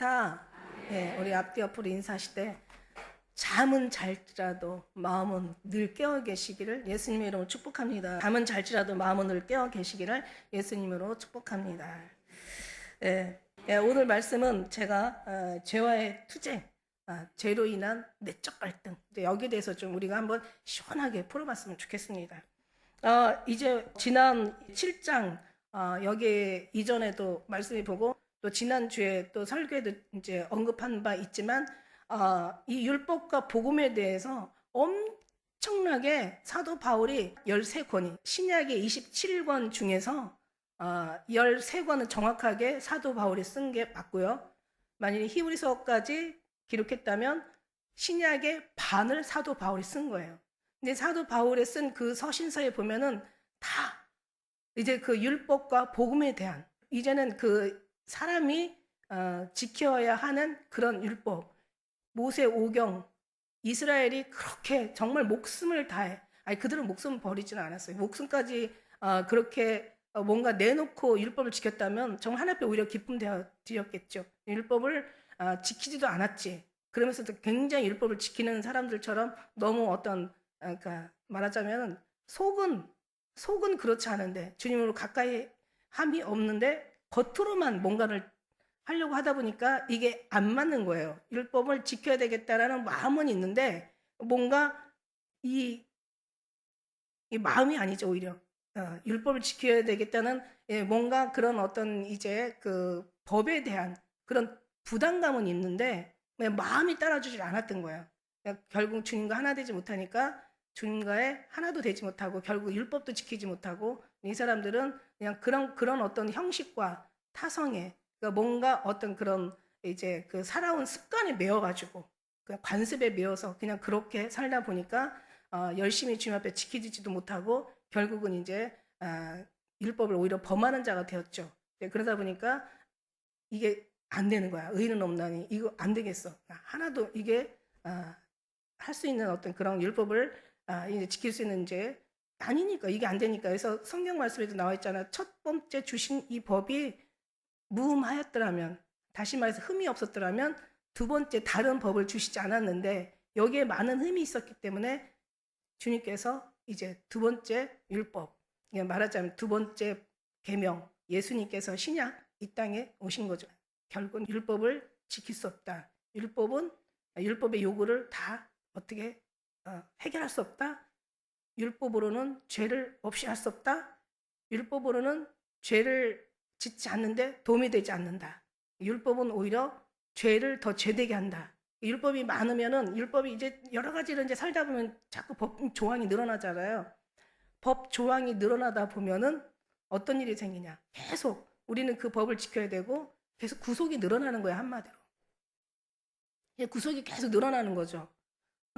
마라나타. 예, 우리 앞뒤 옆으로 인사하실 때 잠은 잘지라도 마음은 늘 깨어 계시기를 예수님의 이름으로 축복합니다. 잠은 잘지라도 마음은 늘 깨어 계시기를 예수님으로 축복합니다. 예, 오늘 말씀은 제가 죄와의 투쟁, 죄로 인한 내적 갈등, 여기에 대해서 좀 우리가 한번 시원하게 풀어봤으면 좋겠습니다. 이제 지난 7장 여기 이전에도 말씀을 보고 또 지난주에 또 설교에도 이제 언급한 바 있지만 이 율법과 복음에 대해서 엄청나게 사도 바울이 13권이 신약의 27권 중에서 13권은 정확하게 사도 바울이 쓴 게 맞고요. 만약에 히브리서까지 기록했다면 신약의 반을 사도 바울이 쓴 거예요. 근데 사도 바울이 쓴 그 서신서에 보면은 다 이제 그 율법과 복음에 대한 이제는 그 사람이 지켜야 하는 그런 율법, 모세 오경, 이스라엘이 그렇게 정말 목숨을 다해, 아니 그들은 목숨을 버리지는 않았어요. 목숨까지 그렇게 뭔가 내놓고 율법을 지켰다면 정말 하나님 앞에 오히려 기쁨 드렸겠죠. 율법을 지키지도 않았지. 그러면서도 굉장히 율법을 지키는 사람들처럼 너무 어떤 그러니까 말하자면 속은 그렇지 않은데 주님으로 가까이 함이 없는데 겉으로만 뭔가를 하려고 하다 보니까 이게 안 맞는 거예요. 율법을 지켜야 되겠다라는 마음은 있는데 뭔가 이 마음이 아니죠. 오히려 율법을 지켜야 되겠다는 뭔가 그런 어떤 이제 그 법에 대한 그런 부담감은 있는데 마음이 따라주질 않았던 거예요. 결국 주님과 하나 되지 못하니까 주님과의 하나도 되지 못하고 결국 율법도 지키지 못하고 이 사람들은 그냥 그런 어떤 형식과 타성에 그러니까 뭔가 어떤 그런 이제 그 살아온 습관에 매여가지고 그냥 관습에 매여서 그냥 그렇게 살다 보니까 열심히 주님 앞에 지키지도 못하고 결국은 이제 율법을 오히려 범하는 자가 되었죠. 그러다 보니까 이게 안 되는 거야. 의인은 없나니 이거 안 되겠어. 하나도 이게 할 수 있는 어떤 그런 율법을 이제 지킬 수 있는 이제 아니니까 이게 안 되니까. 그래서 성경 말씀에도 나와 있잖아. 첫 번째 주신 이 법이 무음하였더라면, 다시 말해서 흠이 없었더라면 두 번째 다른 법을 주시지 않았는데 여기에 많은 흠이 있었기 때문에 주님께서 이제 두 번째 율법, 말하자면 두 번째 계명, 예수님께서 신약 이 땅에 오신 거죠. 결국은 율법을 지킬 수 없다. 율법의 요구를 다 어떻게 해결할 수 없다. 율법으로는 죄를 없이 할 수 없다. 율법으로는 죄를 짓지 않는데 도움이 되지 않는다. 율법은 오히려 죄를 더 죄되게 한다. 율법이 많으면은 율법이 이제 여러 가지를 이제 살다 보면 자꾸 법 조항이 늘어나잖아요. 법 조항이 늘어나다 보면은 어떤 일이 생기냐? 계속 우리는 그 법을 지켜야 되고 계속 구속이 늘어나는 거예요, 한마디로. 구속이 계속 늘어나는 거죠.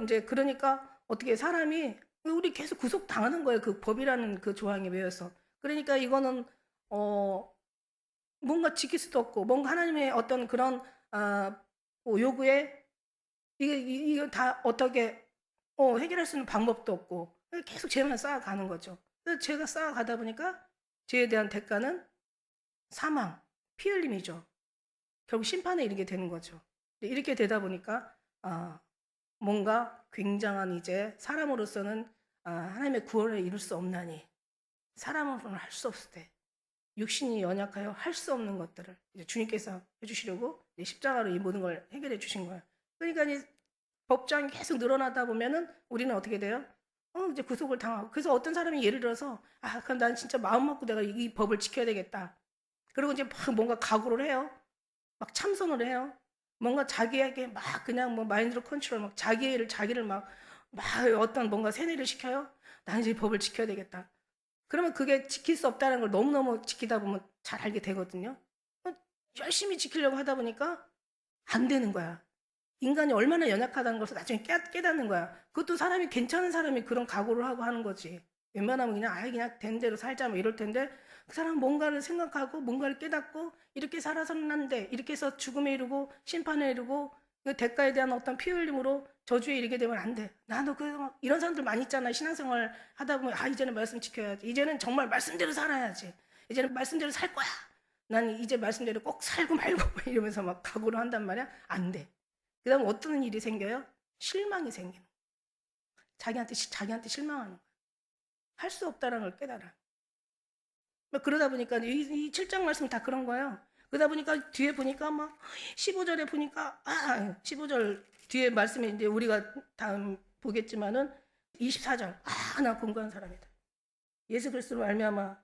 이제 그러니까 어떻게 사람이 우리 계속 구속 당하는 거예요. 그 법이라는 그 조항에 매여서. 그러니까 이거는 뭔가 지킬 수도 없고 뭔가 하나님의 어떤 그런 요구에 이거 다 어떻게 해결할 수 있는 방법도 없고 계속 죄만 쌓아가는 거죠. 그래서 죄가 쌓아가다 보니까 죄에 대한 대가는 사망, 피 흘림이죠. 결국 심판에 이르게 되는 거죠. 이렇게 되다 보니까 뭔가 굉장한 이제 사람으로서는 하나님의 구원을 이룰 수 없나니 사람으로는 할 수 없을 때 육신이 연약하여 할 수 없는 것들을 이제 주님께서 해주시려고 십자가로 이 모든 걸 해결해 주신 거예요. 그러니까 이제 법정이 계속 늘어나다 보면은 우리는 어떻게 돼요? 이제 구속을 당하고. 그래서 어떤 사람이 예를 들어서 그럼 난 진짜 마음 먹고 내가 이 법을 지켜야 되겠다. 그리고 이제 막 뭔가 각오를 해요. 막 참선을 해요. 뭔가 자기에게 막 그냥 뭐 마인드로 컨트롤 막 자기를 막 어떤 뭔가 세뇌를 시켜요. 나는 이제 법을 지켜야 되겠다. 그러면 그게 지킬 수 없다는 걸 너무너무 지키다 보면 잘 알게 되거든요. 열심히 지키려고 하다 보니까 안 되는 거야. 인간이 얼마나 연약하다는 것을 나중에 깨닫는 거야. 그것도 사람이 괜찮은 사람이 그런 각오를 하고 하는 거지. 웬만하면 그냥 된 대로 살자 뭐 이럴 텐데 그 사람은 뭔가를 생각하고 뭔가를 깨닫고 이렇게 살아서는데 이렇게 해서 죽음에 이르고 심판에 이르고 그 대가에 대한 어떤 피 흘림으로 저주에 이르게 되면 안 돼. 나도 이런 사람들 많이 있잖아. 신앙생활 하다 보면 이제는 말씀 지켜야지. 이제는 정말 말씀대로 살아야지. 이제는 말씀대로 살 거야. 난 이제 말씀대로 꼭 살고 말고 이러면서 막 각오를 한단 말이야. 안 돼. 그 다음 어떤 일이 생겨요? 실망이 생기는 거야. 자기한테 실망하는 거야. 할 수 없다는 걸 깨달아. 그러다 보니까 이 7장 말씀이 다 그런 거예요. 그러다 보니까 뒤에 보니까 막 15절에 보니까 15절 뒤에 말씀에 이제 우리가 다음 보겠지만은 24절 나 공부한 사람이다. 예수 그리스도로 말미암아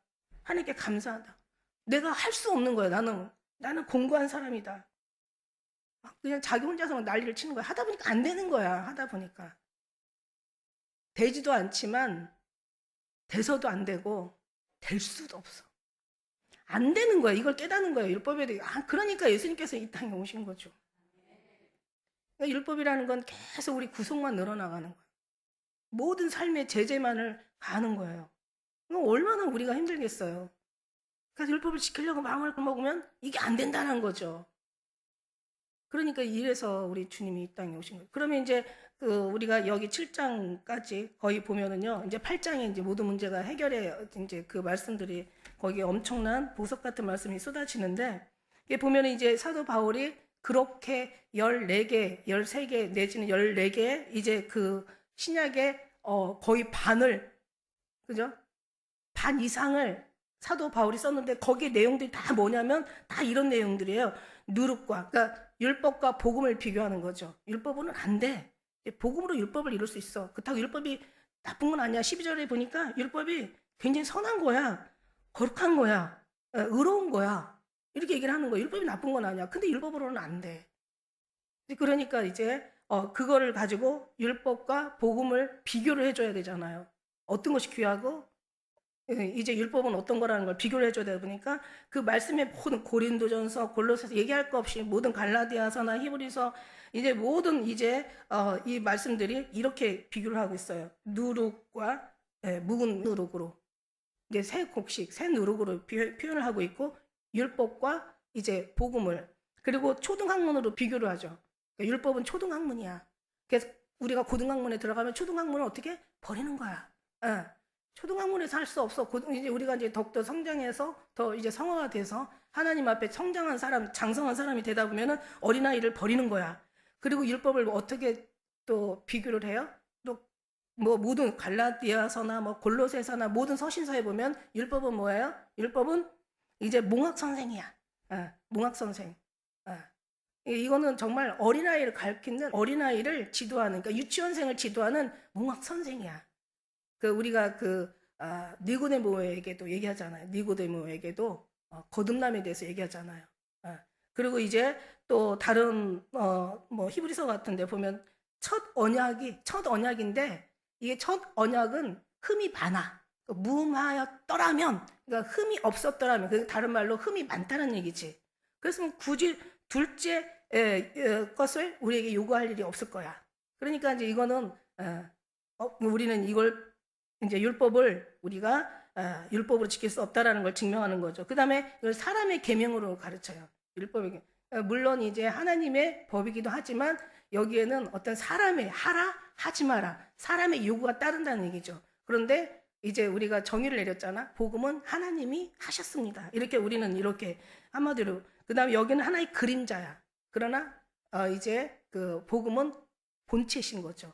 하나님께 감사하다. 내가 할 수 없는 거야. 나는 공부한 사람이다. 그냥 자기 혼자서 막 난리를 치는 거야. 하다 보니까 안 되는 거야. 하다 보니까 되지도 않지만 돼서도 안 되고 될 수도 없어. 안 되는 거야. 이걸 깨닫는 거예요. 율법에 대해. 그러니까 예수님께서 이 땅에 오신 거죠. 그러니까 율법이라는 건 계속 우리 구속만 늘어나가는 거야. 모든 삶의 제재만을 가는 거예요. 얼마나 우리가 힘들겠어요. 그래서 율법을 지키려고 마음을 먹으면 이게 안 된다는 거죠. 그러니까 이래서 우리 주님이 이 땅에 오신 거예요. 그러면 이제 우리가 여기 7장까지 거의 보면은요, 이제 8장에 이제 모든 문제가 해결해, 이제 그 말씀들이 거기에 엄청난 보석 같은 말씀이 쏟아지는데, 이게 보면은 이제 사도 바울이 그렇게 14개, 13개 내지는 14개 이제 그 신약의 거의 반을, 그죠? 반 이상을 사도 바울이 썼는데 거기에 내용들이 다 뭐냐면 다 이런 내용들이에요. 누룩과, 그러니까 율법과 복음을 비교하는 거죠. 율법은 안 돼. 복음으로 율법을 이룰 수 있어. 그렇다고 율법이 나쁜 건 아니야. 12절에 보니까 율법이 굉장히 선한 거야. 거룩한 거야. 의로운 거야. 이렇게 얘기를 하는 거야. 율법이 나쁜 건 아니야. 근데 율법으로는 안 돼. 그러니까 이제 그거를 가지고 율법과 복음을 비교를 해줘야 되잖아요. 어떤 것이 귀하고 이제 율법은 어떤 거라는 걸 비교를 해줘야 되다 보니까 그 말씀의 모든 고린도전서, 골로새서 얘기할 거 없이 모든 갈라디아서나 히브리서 이제 모든 이제 이 말씀들이 이렇게 비교를 하고 있어요. 누룩과 묵은 누룩으로 이제 새 곡식, 새 누룩으로 표현을 하고 있고 율법과 이제 복음을 그리고 초등학문으로 비교를 하죠. 그러니까 율법은 초등학문이야. 그래서 우리가 고등학문에 들어가면 초등학문을 어떻게 버리는 거야. 초등학문에서 할 수 없어. 이제 우리가 이제 더욱더 성장해서 더 이제 성화가 돼서 하나님 앞에 성장한 사람, 장성한 사람이 되다 보면은 어린아이를 버리는 거야. 그리고 율법을 어떻게 또 비교를 해요? 또 뭐 모든 갈라디아서나 뭐 골로새서나 모든 서신서에 보면 율법은 뭐예요? 율법은 이제 몽학 선생이야. 몽학 선생. 이거는 정말 어린아이를 가르치는 어린아이를 지도하는, 그러니까 유치원생을 지도하는 몽학 선생이야. 우리가 니고데모에게도 얘기하잖아요. 니고데모에게도 거듭남에 대해서 얘기하잖아요. 그리고 이제 또 다른 뭐 히브리서 같은데 보면 첫 언약인데 이게 첫 언약은 흠이 많아. 무음하였더라면, 그러니까 흠이 없었더라면, 다른 말로 흠이 많다는 얘기지. 그래서 굳이 둘째 것을 우리에게 요구할 일이 없을 거야. 그러니까 이제 이거는 우리는 이걸 이제 율법을 우리가 율법으로 지킬 수 없다라는 걸 증명하는 거죠. 그 다음에 이걸 사람의 계명으로 가르쳐요. 율법의 물론 이제 하나님의 법이기도 하지만 여기에는 어떤 사람의 하라 하지 마라 사람의 요구가 따른다는 얘기죠. 그런데 이제 우리가 정의를 내렸잖아. 복음은 하나님이 하셨습니다. 이렇게 우리는 이렇게 한마디로. 그 다음에 여기는 하나의 그림자야. 그러나 이제 그 복음은 본체신 거죠.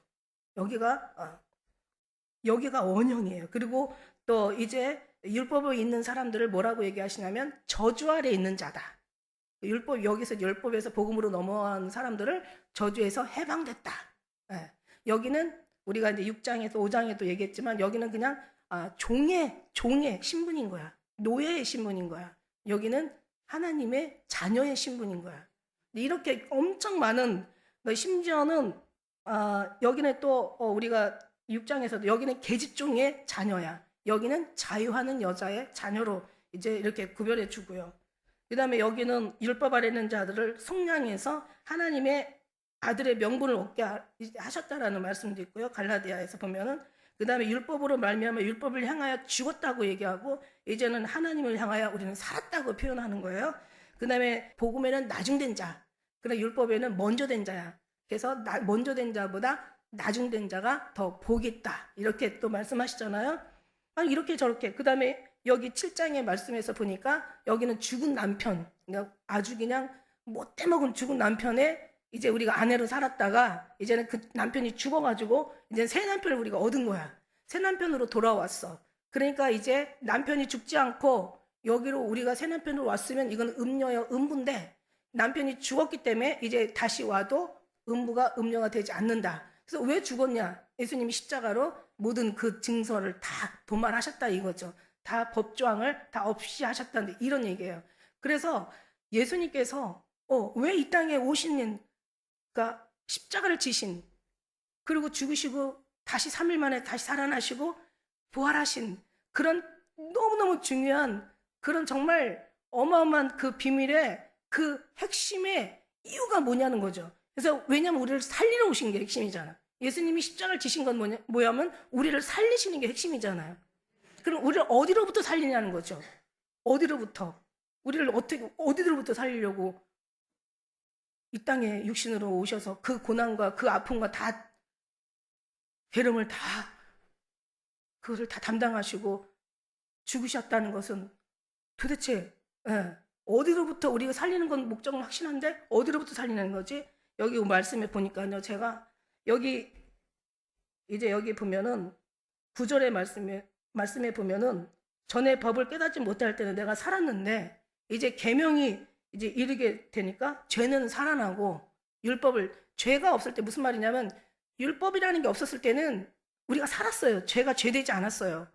여기가 원형이에요. 그리고 또 이제 율법에 있는 사람들을 뭐라고 얘기하시냐면 저주 아래 있는 자다. 여기서 율법에서 복음으로 넘어간 사람들을 저주에서 해방됐다. 여기는 우리가 이제 6장에서 5장에도 얘기했지만 여기는 그냥 종의 신분인 거야. 노예의 신분인 거야. 여기는 하나님의 자녀의 신분인 거야. 이렇게 엄청 많은, 심지어는 여기는 또 우리가 6장에서도 여기는 계집종의 자녀야. 여기는 자유하는 여자의 자녀로 이제 이렇게 구별해 주고요. 그 다음에 여기는 율법 아래 있는 자들을 속량해서 하나님의 아들의 명분을 얻게 하셨다라는 말씀도 있고요. 갈라디아에서 보면은. 그 다음에 율법으로 말미암아 율법을 향하여 죽었다고 얘기하고 이제는 하나님을 향하여 우리는 살았다고 표현하는 거예요. 그 다음에 복음에는 나중된 자, 그러나 율법에는 먼저 된 자야. 그래서 먼저 된 자보다 나중된 자가 더 복이 있다. 이렇게 또 말씀하시잖아요. 이렇게 저렇게. 그 다음에 여기 7장의 말씀에서 보니까 여기는 죽은 남편, 그러니까 아주 그냥 못돼 먹은 죽은 남편에 이제 우리가 아내로 살았다가 이제는 그 남편이 죽어가지고 이제 새 남편을 우리가 얻은 거야. 새 남편으로 돌아왔어. 그러니까 이제 남편이 죽지 않고 여기로 우리가 새 남편으로 왔으면 이건 음녀여 음부인데 남편이 죽었기 때문에 이제 다시 와도 음부가 음녀가 되지 않는다. 그래서 왜 죽었냐? 예수님이 십자가로 모든 그 증서를 다 도말하셨다 이거죠. 다 법조항을 다 없이 하셨다는데 이런 얘기예요. 그래서 예수님께서 왜 이 땅에 오신, 그러니까 십자가를 지신, 그리고 죽으시고 다시 3일 만에 다시 살아나시고 부활하신 그런 너무너무 중요한 그런 정말 어마어마한 그 비밀의 그 핵심의 이유가 뭐냐는 거죠. 그래서 왜냐하면 우리를 살리러 오신 게 핵심이잖아. 예수님이 십자가를 지신 건 뭐냐면 우리를 살리시는 게 핵심이잖아요. 그럼 우리를 어디로부터 살리냐는 거죠. 어디로부터? 우리를 어디로부터 살리려고 이 땅에 육신으로 오셔서 그 고난과 그 아픔과 다 괴름을 다 그것을 다 담당하시고 죽으셨다는 것은 도대체 어디로부터 우리가 살리는 건 목적은 확실한데 어디로부터 살리는 거지? 여기 말씀에 보니까요. 제가 여기 이제 여기 보면은 9절의 말씀에 보면은 전에 법을 깨닫지 못할 때는 내가 살았는데 이제 계명이 이제 이르게 되니까 죄는 살아나고 율법을 죄가 없을 때 무슨 말이냐면 율법이라는 게 없었을 때는 우리가 살았어요. 죄가 죄되지 않았어요.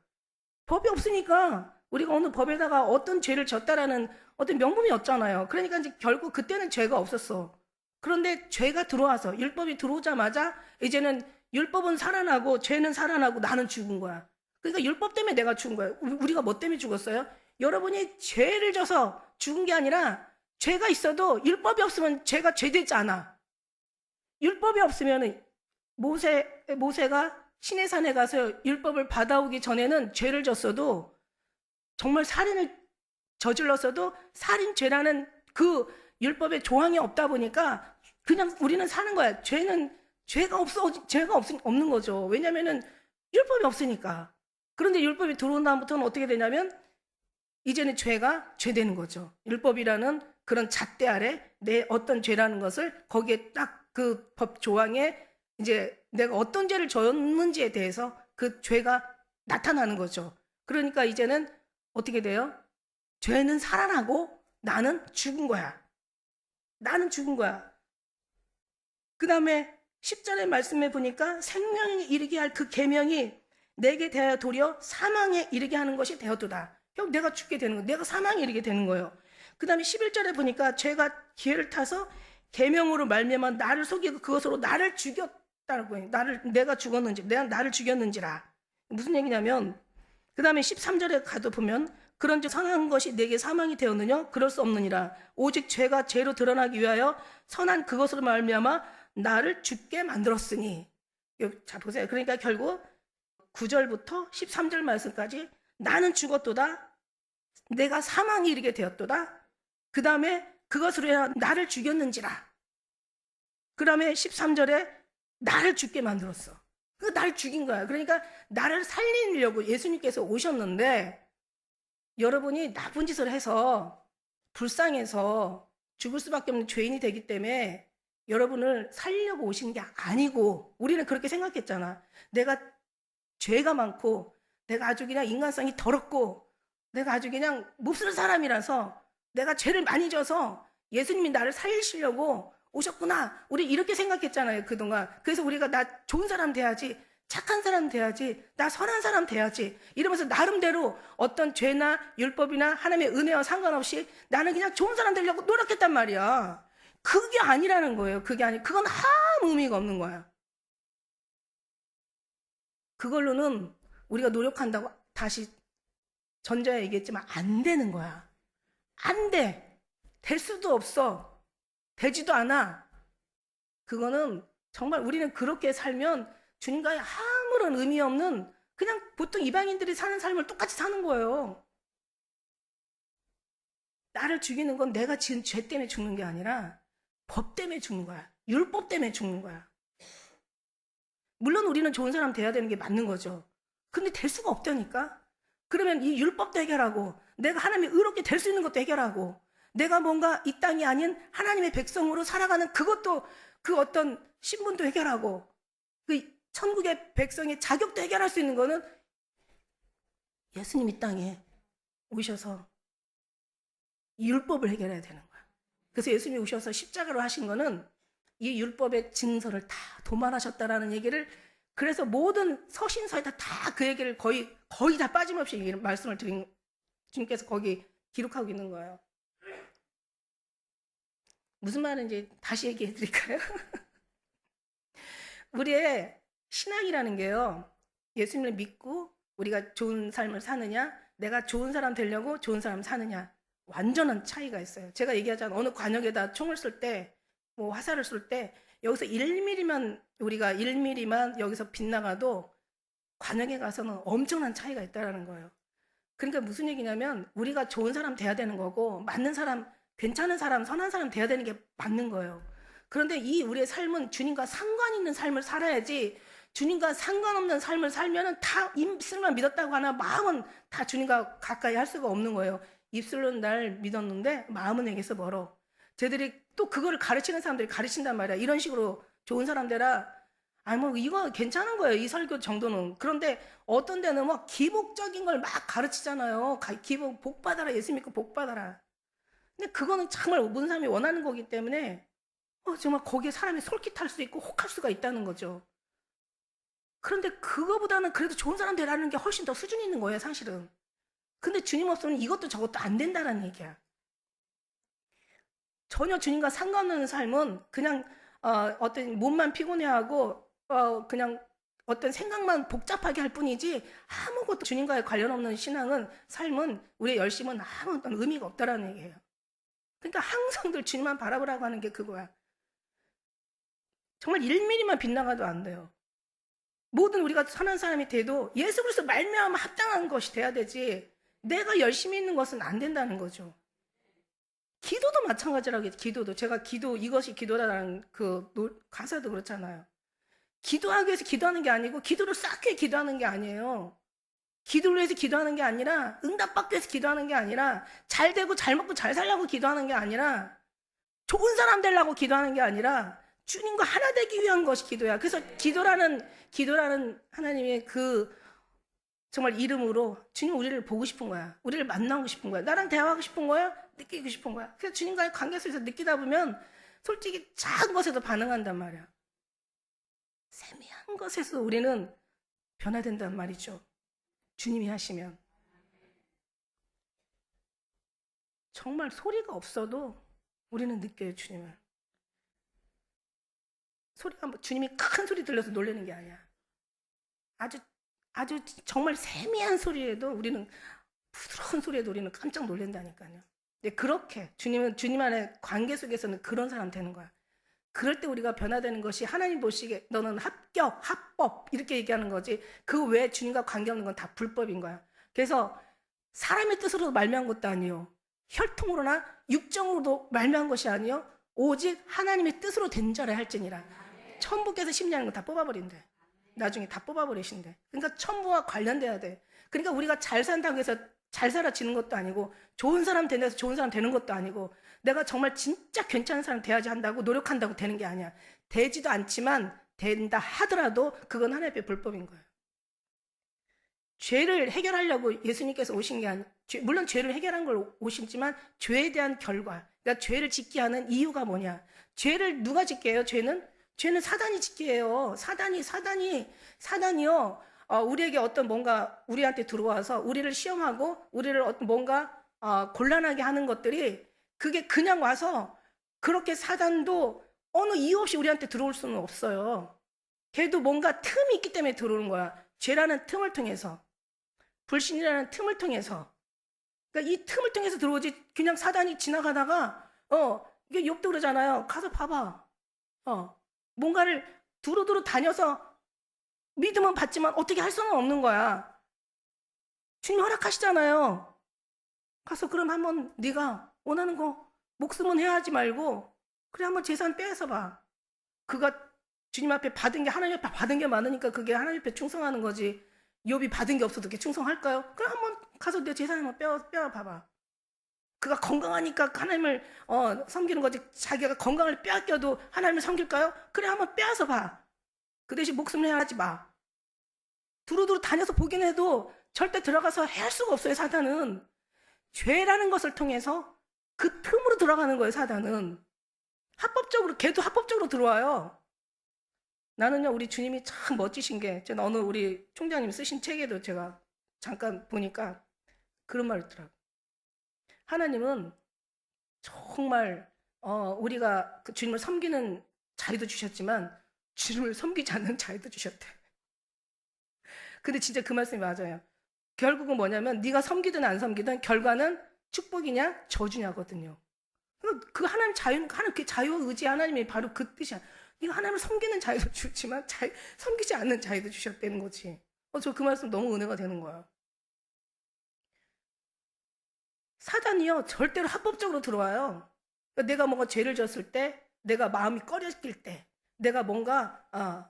법이 없으니까 우리가 어느 법에다가 어떤 죄를 졌다라는 어떤 명분이 없잖아요. 그러니까 이제 결국 그때는 죄가 없었어. 그런데 죄가 들어와서 율법이 들어오자마자 이제는 율법은 살아나고 죄는 살아나고 나는 죽은 거야. 그러니까 율법 때문에 내가 죽은 거야. 우리가 뭐 때문에 죽었어요? 여러분이 죄를 져서 죽은 게 아니라 죄가 있어도 율법이 없으면 죄가 죄되지 않아. 율법이 없으면 모세가 시내산에 가서 율법을 받아오기 전에는 죄를 졌어도 정말 살인을 저질렀어도 살인죄라는 그 율법의 조항이 없다 보니까 그냥 우리는 사는 거야. 죄가 없는 거죠. 왜냐면은 율법이 없으니까. 그런데 율법이 들어온 다음부터는 어떻게 되냐면 이제는 죄가 죄되는 거죠. 율법이라는 그런 잣대 아래 내 어떤 죄라는 것을 거기에 딱 그 법 조항에 이제 내가 어떤 죄를 졌는지에 대해서 그 죄가 나타나는 거죠. 그러니까 이제는 어떻게 돼요? 죄는 살아나고 나는 죽은 거야. 나는 죽은 거야. 그 다음에 10절의 말씀에 보니까 생명에 이르게 할 그 계명이 내게 대하여 도리어 사망에 이르게 하는 것이 되었도다. 결국 내가 죽게 되는 거예요. 내가 사망에 이르게 되는 거예요. 그 다음에 11절에 보니까 죄가 기회를 타서 계명으로 말미암아 나를 속이고 그것으로 나를 죽였다고 해요. 내가 죽었는지, 나를 죽였는지라. 무슨 얘기냐면 그 다음에 13절에 가도 보면 그런즉 선한 것이 내게 사망이 되었느냐? 그럴 수 없느니라. 오직 죄가 죄로 드러나기 위하여 선한 그것으로 말미암아 나를 죽게 만들었으니. 자 보세요. 그러니까 결국 9절부터 13절 말씀까지 나는 죽었도다. 내가 사망이 이르게 되었도다. 그 다음에 그것으로 해야 나를 죽였는지라. 그 다음에 13절에 나를 죽게 만들었어. 나를 죽인 거야. 그러니까 나를 살리려고 예수님께서 오셨는데 여러분이 나쁜 짓을 해서 불쌍해서 죽을 수밖에 없는 죄인이 되기 때문에 여러분을 살리려고 오신 게 아니고 우리는 그렇게 생각했잖아. 내가 죄가 많고 내가 아주 그냥 인간성이 더럽고 내가 아주 그냥 몹쓸 사람이라서 내가 죄를 많이 져서 예수님이 나를 살리시려고 오셨구나. 우리 이렇게 생각했잖아요, 그동안. 그래서 우리가 나 좋은 사람 돼야지, 착한 사람 돼야지, 나 선한 사람 돼야지 이러면서 나름대로 어떤 죄나 율법이나 하나님의 은혜와 상관없이 나는 그냥 좋은 사람 되려고 노력했단 말이야. 그게 아니라는 거예요. 그건 아무 의미가 없는 거야. 그걸로는 우리가 노력한다고 다시 전자에 얘기했지만 안 되는 거야. 안 돼. 될 수도 없어. 되지도 않아. 그거는 정말 우리는 그렇게 살면 주님과의 아무런 의미 없는 그냥 보통 이방인들이 사는 삶을 똑같이 사는 거예요. 나를 죽이는 건 내가 지은 죄 때문에 죽는 게 아니라 법 때문에 죽는 거야. 율법 때문에 죽는 거야. 물론 우리는 좋은 사람 돼야 되는 게 맞는 거죠. 근데 될 수가 없다니까. 그러면 이 율법도 해결하고 내가 하나님이 의롭게 될 수 있는 것도 해결하고 내가 뭔가 이 땅이 아닌 하나님의 백성으로 살아가는 그것도 그 어떤 신분도 해결하고 그 천국의 백성의 자격도 해결할 수 있는 거는 예수님 이 땅에 오셔서 이 율법을 해결해야 되는 거야. 그래서 예수님이 오셔서 십자가로 하신 거는 이 율법의 증서를 다 도말하셨다라는 얘기를 그래서 모든 서신서에다 다 그 얘기를 거의 다 빠짐없이 말씀을 드린 주님께서 거기 기록하고 있는 거예요. 무슨 말인지 다시 얘기해 드릴까요? 우리의 신앙이라는 게요. 예수님을 믿고 우리가 좋은 삶을 사느냐, 내가 좋은 사람 되려고 좋은 사람 사느냐 완전한 차이가 있어요. 제가 얘기하자면 어느 관역에다 총을 쏠 때, 뭐 화살을 쏠 때 여기서 1mm만 우리가 1mm만 여기서 빗나가도 관역에 가서는 엄청난 차이가 있다는 거예요. 그러니까 무슨 얘기냐면 우리가 좋은 사람 돼야 되는 거고 맞는 사람, 괜찮은 사람, 선한 사람 돼야 되는 게 맞는 거예요. 그런데 이 우리의 삶은 주님과 상관 있는 삶을 살아야지 주님과 상관없는 삶을 살면은 다 입술만 믿었다고 하나 마음은 다 주님과 가까이 할 수가 없는 거예요. 입술로는 날 믿었는데 마음은 내게서 멀어. 쟤들이 또 그거를 가르치는 사람들이 가르친단 말이야. 이런 식으로 좋은 사람 되라. 아니 뭐 이거 괜찮은 거예요. 이 설교 정도는. 그런데 어떤 데는 뭐 기복적인 걸 막 가르치잖아요. 기복 복 받아라. 예수 믿고 복 받아라. 근데 그거는 정말 모든 사람이 원하는 거기 때문에 정말 거기에 사람이 솔깃할 수 있고 혹할 수가 있다는 거죠. 그런데 그거보다는 그래도 좋은 사람 되라는 게 훨씬 더 수준이 있는 거예요, 사실은. 근데 주님 없으면 이것도 저것도 안 된다는 얘기야. 전혀 주님과 상관없는 삶은 그냥 어떤 몸만 피곤해하고 그냥 어떤 생각만 복잡하게 할 뿐이지 아무것도 주님과의 관련 없는 신앙은 삶은 우리의 열심은 아무 어떤 의미가 없다라는 얘기예요. 그러니까 항상 늘 주님만 바라보라고 하는 게 그거야. 정말 1mm만 빗나가도 안 돼요. 모든 우리가 선한 사람이 돼도 예수 그리스도 말미암아 합당한 것이 돼야 되지 내가 열심히 있는 것은 안 된다는 거죠. 기도도 마찬가지라고 해요. 기도도 제가 기도 이것이 기도라는 그 가사도 그렇잖아요. 기도하기 위해서 기도하는 게 아니고 기도를 쌓기 위해 기도하는 게 아니에요. 기도를 위해서 기도하는 게 아니라 응답받기 위해서 기도하는 게 아니라 잘 되고 잘 먹고 잘 살려고 기도하는 게 아니라 좋은 사람 되려고 기도하는 게 아니라 주님과 하나 되기 위한 것이 기도야. 그래서 기도라는 하나님의 그 정말 이름으로 주님 우리를 보고 싶은 거야. 우리를 만나고 싶은 거야. 나랑 대화하고 싶은 거야. 느끼고 싶은 거야. 그래서 주님과의 관계 속에서 느끼다 보면 솔직히 작은 것에도 반응한단 말이야. 세미한 것에서 우리는 변화된단 말이죠. 주님이 하시면. 정말 소리가 없어도 우리는 느껴요, 주님을. 소리가 주님이 큰 소리 들려서 놀라는 게 아니야. 아주 정말 세미한 소리에도 우리는 부드러운 소리에도 우리는 깜짝 놀란다니까요. 근데 그렇게 주님 안에 관계 속에서는 그런 사람 되는 거야. 그럴 때 우리가 변화되는 것이 하나님 보시기에 너는 합법 이렇게 얘기하는 거지. 그 외에 주님과 관계없는 건 다 불법인 거야. 그래서 사람의 뜻으로 말미암은 것도 아니요. 혈통으로나 육정으로도 말미암은 것이 아니요. 오직 하나님의 뜻으로 된 자라 할지니라. 천부께서 심리하는 거 다 뽑아버린대. 나중에 다 뽑아버리신대. 그러니까 천부와 관련돼야 돼. 그러니까 우리가 잘 산다고 해서 잘 살아지는 것도 아니고 좋은 사람 되는 데서 좋은 사람 되는 것도 아니고 내가 정말 진짜 괜찮은 사람 돼야지 한다고 노력한다고 되는 게 아니야. 되지도 않지만 된다 하더라도 그건 하나님의 불법인 거예요. 죄를 해결하려고 예수님께서 오신 게 아니라 물론 죄를 해결한 걸 오시지만 죄에 대한 결과 그러니까 죄를 짓게 하는 이유가 뭐냐. 죄를 누가 짓게 해요? 죄는 사단이 짓게 해요. 사단이요. 우리에게 어떤 뭔가 우리한테 들어와서 우리를 시험하고 우리를 어떤 뭔가 곤란하게 하는 것들이 그게 그냥 와서 그렇게 사단도 어느 이유 없이 우리한테 들어올 수는 없어요. 걔도 뭔가 틈이 있기 때문에 들어오는 거야. 죄라는 틈을 통해서 불신이라는 틈을 통해서 그러니까 이 틈을 통해서 들어오지 그냥 사단이 지나가다가 이게 욥도 그러잖아요. 가서 봐봐. 뭔가를 두루두루 다녀서 믿음은 받지만 어떻게 할 수는 없는 거야. 주님 허락하시잖아요. 가서 그럼 한번 네가 원하는 거 목숨은 해야지 말고 그래 한번 재산 빼서 봐. 그가 주님 앞에 받은 게 하나님 앞에 받은 게 많으니까 그게 하나님 앞에 충성하는 거지. 욥이 받은 게 없어도 그게 충성할까요? 그럼 한번 가서 내 제사 한번 빼와봐봐. 그가 건강하니까 하나님을 섬기는 거지. 자기가 건강을 빼앗겨도 하나님을 섬길까요? 그래, 한번 빼앗아 봐. 그 대신 목숨을 해하지 마. 두루두루 다녀서 보긴 해도 절대 들어가서 해할 수가 없어요. 사단은 죄라는 것을 통해서 그 틈으로 들어가는 거예요. 사단은 합법적으로, 걔도 합법적으로 들어와요. 나는요, 우리 주님이 참 멋지신 게, 제가 어느 우리 총장님 쓰신 책에도 제가 잠깐 보니까 그런 말이 있더라고요. 하나님은 정말 우리가 그 주님을 섬기는 자유도 주셨지만 주님을 섬기지 않는 자유도 주셨대. 근데 진짜 그 말씀이 맞아요. 결국은 뭐냐면 네가 섬기든 안 섬기든 결과는 축복이냐 저주냐거든요. 그 하나님 자유, 하나님 그 자유 의지 하나님이 바로 그 뜻이야. 네가 하나님을 섬기는 자유도 주지만 섬기지 않는 자유도 주셨다는 거지. 저 그 말씀 너무 은혜가 되는 거야. 사단이요, 절대로 합법적으로 들어와요. 그러니까 내가 뭔가 죄를 졌을 때, 내가 마음이 꺼려질 때, 내가 뭔가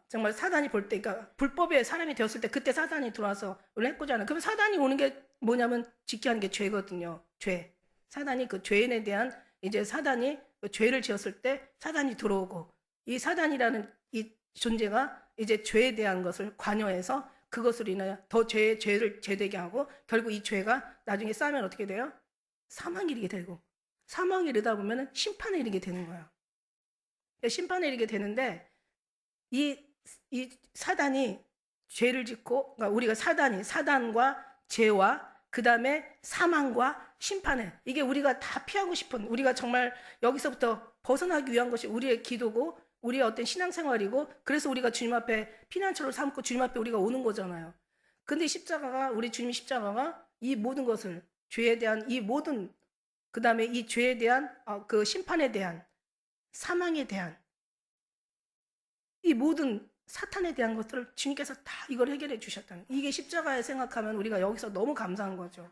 정말 사단이 볼 때, 그러니까 불법의 사람이 되었을 때, 그때 사단이 들어와서 원래 해코지하는. 그럼 사단이 오는 게 뭐냐면 직기하는 게 죄거든요. 죄. 사단이 그 죄인에 대한, 이제 사단이 그 죄를 지었을 때 사단이 들어오고, 이 사단이라는 이 존재가 이제 죄에 대한 것을 관여해서 그것을 인하여 더 죄를 죄되게 하고, 결국 이 죄가 나중에 쌓이면 어떻게 돼요? 사망에 이르게 되고, 사망에 이르다 보면 심판에 이르게 되는 거예요. 심판에 이르게 되는데, 이 사단이 죄를 짓고, 그러니까 우리가 사단과 죄와 그 다음에 사망과 심판에, 이게 우리가 다 피하고 싶은, 우리가 정말 여기서부터 벗어나기 위한 것이 우리의 기도고 우리의 어떤 신앙생활이고, 그래서 우리가 주님 앞에 피난처를 삼고 주님 앞에 우리가 오는 거잖아요. 근데 우리 주님 십자가가 이 모든 것을, 죄에 대한 이 모든, 그 다음에 이 죄에 대한 그 심판에 대한, 사망에 대한 이 모든 사탄에 대한 것들을 주님께서 다 이걸 해결해 주셨다는, 이게 십자가에 생각하면 우리가 여기서 너무 감사한 거죠.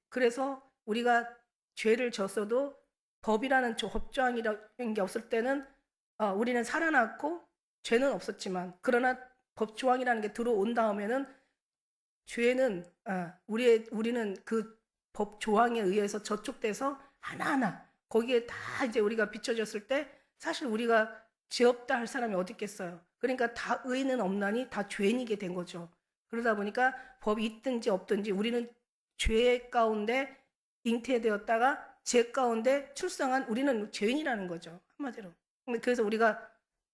그래서 우리가 죄를 졌어도 법이라는 법조항이라는 게 없을 때는 우리는 살아났고 죄는 없었지만, 그러나 법조항이라는 게 들어온 다음에는 죄는 우리는 그 법 조항에 의해서 저촉돼서 하나하나 거기에 다 이제 우리가 비춰졌을 때, 사실 우리가 죄 없다 할 사람이 어디 있겠어요. 그러니까 다 의는 없나니 다 죄인이게 된 거죠. 그러다 보니까 법이 있든지 없든지 우리는 죄 가운데 잉태되었다가 죄 가운데 출생한 우리는 죄인이라는 거죠. 한마디로. 그래서 우리가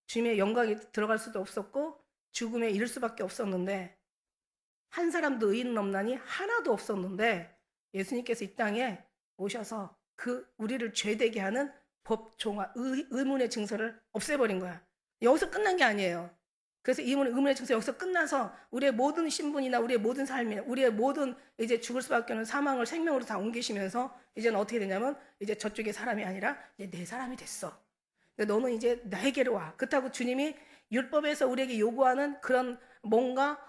주님의 영광에 들어갈 수도 없었고 죽음에 이를 수밖에 없었는데, 한 사람도 의인은 없나니 하나도 없었는데 예수님께서 이 땅에 오셔서 그 우리를 죄되게 하는 법종화 의문의 증서를 없애버린 거야. 여기서 끝난 게 아니에요. 그래서 의문의 증서 여기서 끝나서 우리의 모든 신분이나 우리의 모든 삶이, 우리의 모든 이제 죽을 수밖에 없는 사망을 생명으로 다 옮기시면서 이제는 어떻게 되냐면, 이제 저쪽의 사람이 아니라 이제 내 사람이 됐어. 너는 이제 나에게로 와. 그렇다고 주님이 율법에서 우리에게 요구하는 그런 뭔가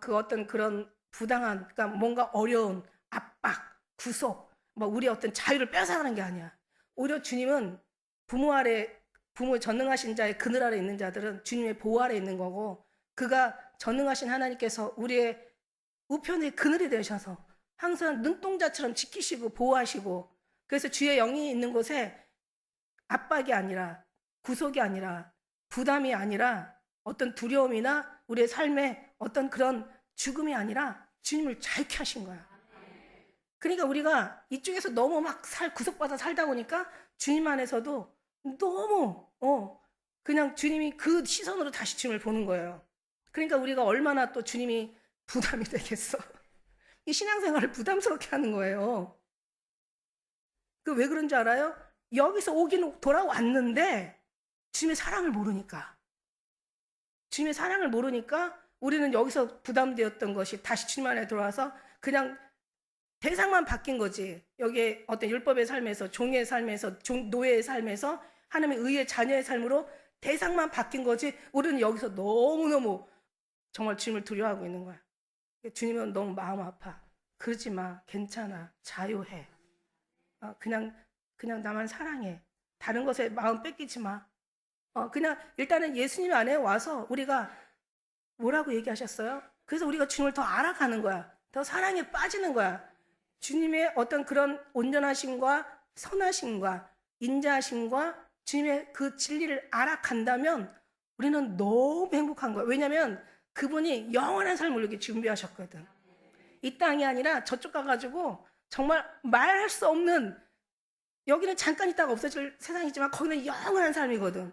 그 어떤 그런 부당한, 그러니까 뭔가 어려운 압박, 구속, 뭐 우리의 어떤 자유를 뺏어가는 게 아니야. 오히려 주님은 부모 전능하신 자의 그늘 아래 있는 자들은 주님의 보호 아래 있는 거고, 그가 전능하신 하나님께서 우리의 우편의 그늘이 되셔서 항상 눈동자처럼 지키시고 보호하시고, 그래서 주의 영이 있는 곳에 압박이 아니라, 구속이 아니라, 부담이 아니라, 어떤 두려움이나 우리의 삶에 어떤 그런 죽음이 아니라 주님을 자유케 하신 거야. 그러니까 우리가 이쪽에서 너무 막 구속받아 살다 보니까 주님 안에서도 너무 그냥 주님이 그 시선으로 다시 주님을 보는 거예요. 그러니까 우리가 얼마나 또 주님이 부담이 되겠어. 이 신앙생활을 부담스럽게 하는 거예요. 그 왜 그런 줄 알아요? 여기서 오긴 돌아왔는데 주님의 사랑을 모르니까. 주님의 사랑을 모르니까 우리는 여기서 부담되었던 것이 다시 주님 안에 들어와서 그냥 대상만 바뀐 거지. 여기에 어떤 율법의 삶에서, 종의 삶에서, 노예의 삶에서 하나님의 의의 자녀의 삶으로 대상만 바뀐 거지, 우리는 여기서 너무너무 정말 주님을 두려워하고 있는 거야. 주님은 너무 마음 아파. 그러지 마. 괜찮아. 자유해. 그냥 나만 사랑해. 다른 것에 마음 뺏기지 마. 그냥 일단은 예수님 안에 와서 우리가 뭐라고 얘기하셨어요? 그래서 우리가 주님을 더 알아가는 거야. 더 사랑에 빠지는 거야. 주님의 어떤 그런 온전하심과 선하심과 인자하심과 주님의 그 진리를 알아간다면 우리는 너무 행복한 거예요. 왜냐하면 그분이 영원한 삶을 이렇게 준비하셨거든. 이 땅이 아니라 저쪽 가가지고 정말 말할 수 없는, 여기는 잠깐 있다가 없어질 세상이지만 거기는 영원한 삶이거든.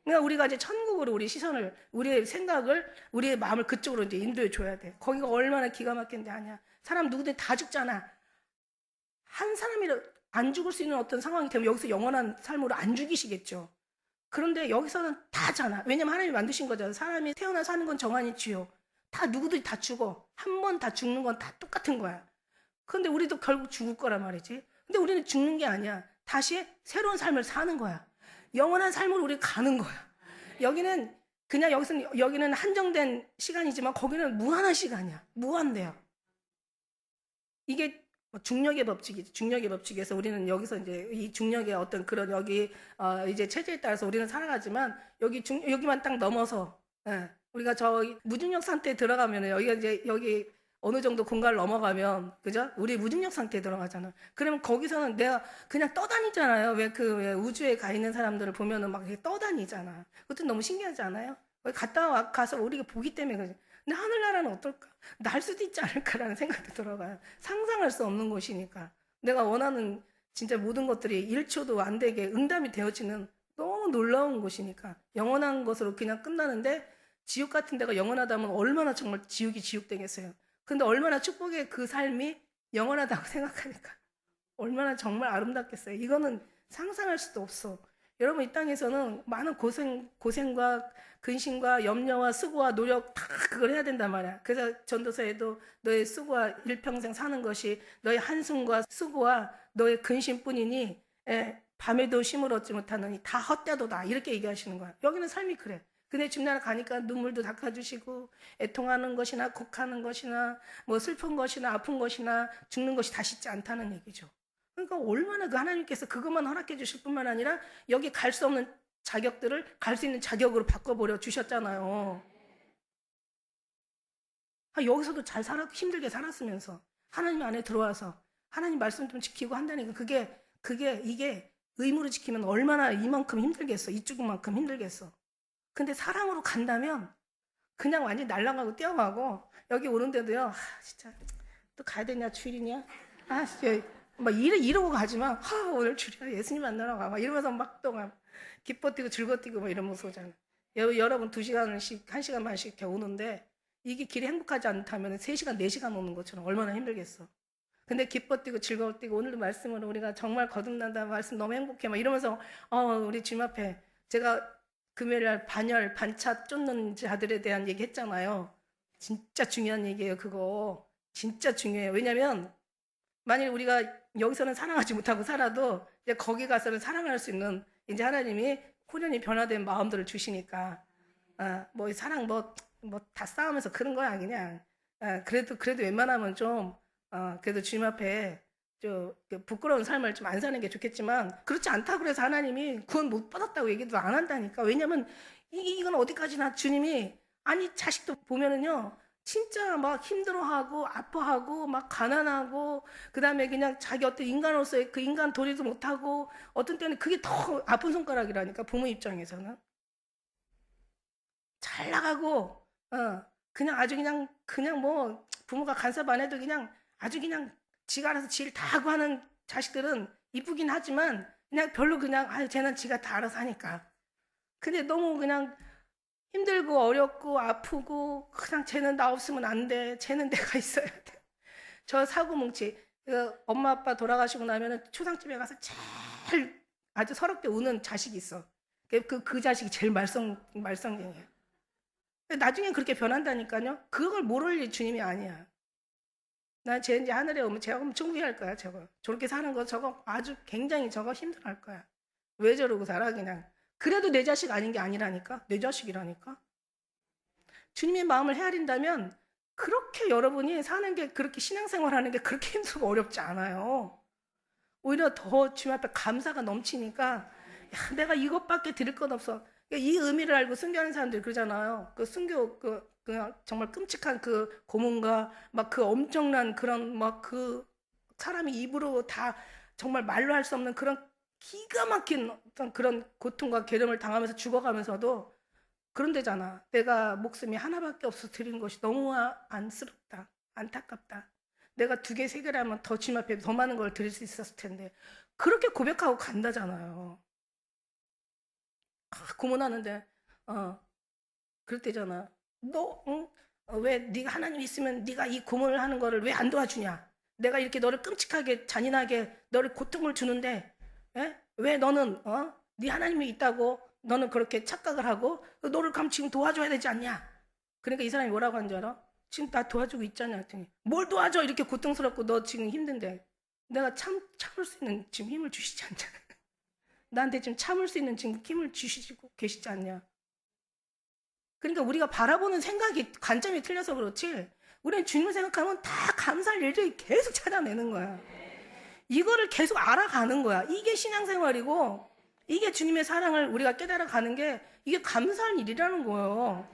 그러니까 우리가 이제 천국으로 우리 시선을, 우리의 생각을, 우리의 마음을 그쪽으로 이제 인도해 줘야 돼. 거기가 얼마나 기가 막힌데 아니야. 사람 누구든 다 죽잖아. 한 사람이 안 죽을 수 있는 어떤 상황이 되면 여기서 영원한 삶으로 안 죽이시겠죠. 그런데 여기서는 다잖아. 왜냐면 하나님이 만드신 거잖아. 사람이 태어나 사는 건 정한이 지요. 다 누구든지 다 죽어. 한 번 다 죽는 건 다 똑같은 거야. 그런데 우리도 결국 죽을 거란 말이지. 근데 우리는 죽는 게 아니야. 다시 새로운 삶을 사는 거야. 영원한 삶으로 우리 가는 거야. 여기는 그냥 여기는 한정된 시간이지만 거기는 무한한 시간이야. 무한대요. 이게 중력의 법칙이지. 중력의 법칙에서 우리는 여기서 이제 이 중력의 어떤 그런 여기 이제 체제에 따라서 우리는 살아가지만 여기만 딱 넘어서, 예, 우리가 저 무중력 상태에 들어가면 여기가 이제 여기 어느 정도 공간을 넘어가면, 그죠? 우리 무중력 상태에 들어가잖아. 그러면 거기서는 내가 그냥 떠다니잖아요. 왜 우주에 가 있는 사람들을 보면은 막 이렇게 떠다니잖아. 그것도 너무 신기하지 않아요? 거기 가서 우리가 보기 때문에 그러지. 근데 하늘나라는 어떨까? 날 수도 있지 않을까라는 생각이 들어가요. 상상할 수 없는 곳이니까. 내가 원하는 진짜 모든 것들이 1초도 안 되게 응답이 되어지는 너무 놀라운 곳이니까. 영원한 것으로 그냥 끝나는데 지옥 같은 데가 영원하다면 얼마나 정말 지옥이 지옥되겠어요. 근데 얼마나 축복의 그 삶이 영원하다고 생각하니까 얼마나 정말 아름답겠어요. 이거는 상상할 수도 없어. 여러분, 이 땅에서는 많은 고생과 근심과 염려와 수고와 노력 다 그걸 해야 된단 말이야. 그래서 전도서에도 너의 수고와 일평생 사는 것이 너의 한숨과 수고와 너의 근심뿐이니, 밤에도 쉼을 얻지 못하느니 다 헛되도다, 이렇게 얘기하시는 거야. 여기는 삶이 그래. 근데 주님나라 가니까 눈물도 닦아주시고 애통하는 것이나 곡하는 것이나 뭐 슬픈 것이나 아픈 것이나 죽는 것이 다 쉽지 않다는 얘기죠. 그러니까 얼마나 그 하나님께서 그것만 허락해 주실 뿐만 아니라 여기 갈 수 없는 자격들을 갈 수 있는 자격으로 바꿔버려 주셨잖아요. 여기서도 잘 힘들게 살았으면서 하나님 안에 들어와서 하나님 말씀 좀 지키고 한다니까 이게 의무로 지키면 얼마나 이만큼 힘들겠어. 이쪽만큼 힘들겠어. 근데 사랑으로 간다면 그냥 완전히 날아가고 뛰어가고, 여기 오는데도요, 진짜 또 가야 되냐, 주일이냐, 막 이러고 가지만, 오늘 주일이야, 예수님 만나러 가, 막 이러면서 막 또 기뻐 뛰고 즐거 뛰고 막 이러면서 오잖아. 여러분 2시간씩 1시간 반씩 이렇게 오는데 이게 길이 행복하지 않다면 3시간 4시간 오는 것처럼 얼마나 힘들겠어. 근데 기뻐 뛰고 즐거워 뛰고 오늘도 말씀으로 우리가 정말 거듭난다, 말씀 너무 행복해 막 이러면서 우리 주님 앞에 제가 금요일날 반차 쫓는 자들에 대한 얘기 했잖아요. 진짜 중요한 얘기예요. 그거 진짜 중요해요. 왜냐면 만일 우리가 여기서는 사랑하지 못하고 살아도 이제 거기 가서는 사랑할 수 있는, 이제 하나님이 호련히 변화된 마음들을 주시니까, 뭐 사랑 뭐 다 싸우면서 그런 거야 그냥. 그래도 웬만하면 좀 그래도 주님 앞에 부끄러운 삶을 좀 안 사는 게 좋겠지만, 그렇지 않다고 그래서 하나님이 구원 못 받았다고 얘기도 안 한다니까. 왜냐면 이건 어디까지나 주님이, 아니 자식도 보면은요 진짜 막 힘들어하고 아파하고 막 가난하고 그다음에 그냥 자기 어떤 인간으로서의 그 인간 도리도 못하고, 어떤 때는 그게 더 아픈 손가락이라니까. 부모 입장에서는 잘 나가고 그냥 아주 그냥 뭐 부모가 간섭 안 해도 그냥 아주 그냥 지가 알아서 지 일 다 하고 하는 자식들은 이쁘긴 하지만 그냥 별로 그냥 쟤는 지가 다 알아서 하니까. 근데 너무 그냥 힘들고 어렵고 아프고 그냥 쟤는 나 없으면 안 돼. 쟤는 내가 있어야 돼. 저 사고뭉치, 엄마 아빠 돌아가시고 나면은 초상집에 가서 제일 아주 서럽게 우는 자식이 있어. 그 자식이 제일 말썽쟁이에요. 나중에 그렇게 변한다니까요. 그걸 모를 주님이 아니야. 난 쟤 이제 하늘에 오면 제가 오면 충분히 할 거야. 저렇게 사는 거 저거 아주 굉장히 저거 힘들어할 거야. 왜 저러고 살아 그냥. 그래도 내 자식 아닌 게 아니라니까. 내 자식이라니까. 주님의 마음을 헤아린다면 그렇게 여러분이 사는 게, 그렇게 신앙생활하는 게 그렇게 힘들고 어렵지 않아요. 오히려 더 주님 앞에 감사가 넘치니까, 내가 이것밖에 드릴 건 없어. 이 의미를 알고 순교하는 사람들이 그러잖아요. 그 순교 정말 끔찍한 그 고문과 막 그 엄청난 그런 막 그 사람이 입으로 다 정말 말로 할 수 없는 그런 기가 막힌 어떤 그런 고통과 괴름을 당하면서 죽어가면서도 그런 데잖아. 내가 목숨이 하나밖에 없어서 드리는 것이 너무 안쓰럽다. 안타깝다. 내가 2개, 3개라면 더 주님 앞에 더 많은 걸 드릴 수 있었을 텐데. 그렇게 고백하고 간다잖아요. 고문하는데 그럴 때잖아. 너 응? 왜 네가 하나님 있으면 네가 이 고문을 하는 거를 왜 안 도와주냐? 내가 이렇게 너를 끔찍하게 잔인하게 너를 고통을 주는데 왜 너는 네 하나님이 있다고 너는 그렇게 착각을 하고 너를 그럼 지금 도와줘야 되지 않냐? 그러니까 이 사람이 뭐라고 하는 줄 알아? 지금 나 도와주고 있잖아. 했더니 뭘 도와줘? 이렇게 고통스럽고 너 지금 힘든데 내가 참을 수 있는 지금 힘을 주시지 않냐? 나한테 지금 참을 수 있는 지금 힘을 주시고 계시지 않냐? 그러니까 우리가 바라보는 생각이 관점이 틀려서 그렇지 우리는 주님을 생각하면 다 감사할 일들이 계속 찾아내는 거야. 이거를 계속 알아가는 거야. 이게 신앙생활이고 이게 주님의 사랑을 우리가 깨달아가는 게 이게 감사할 일이라는 거예요.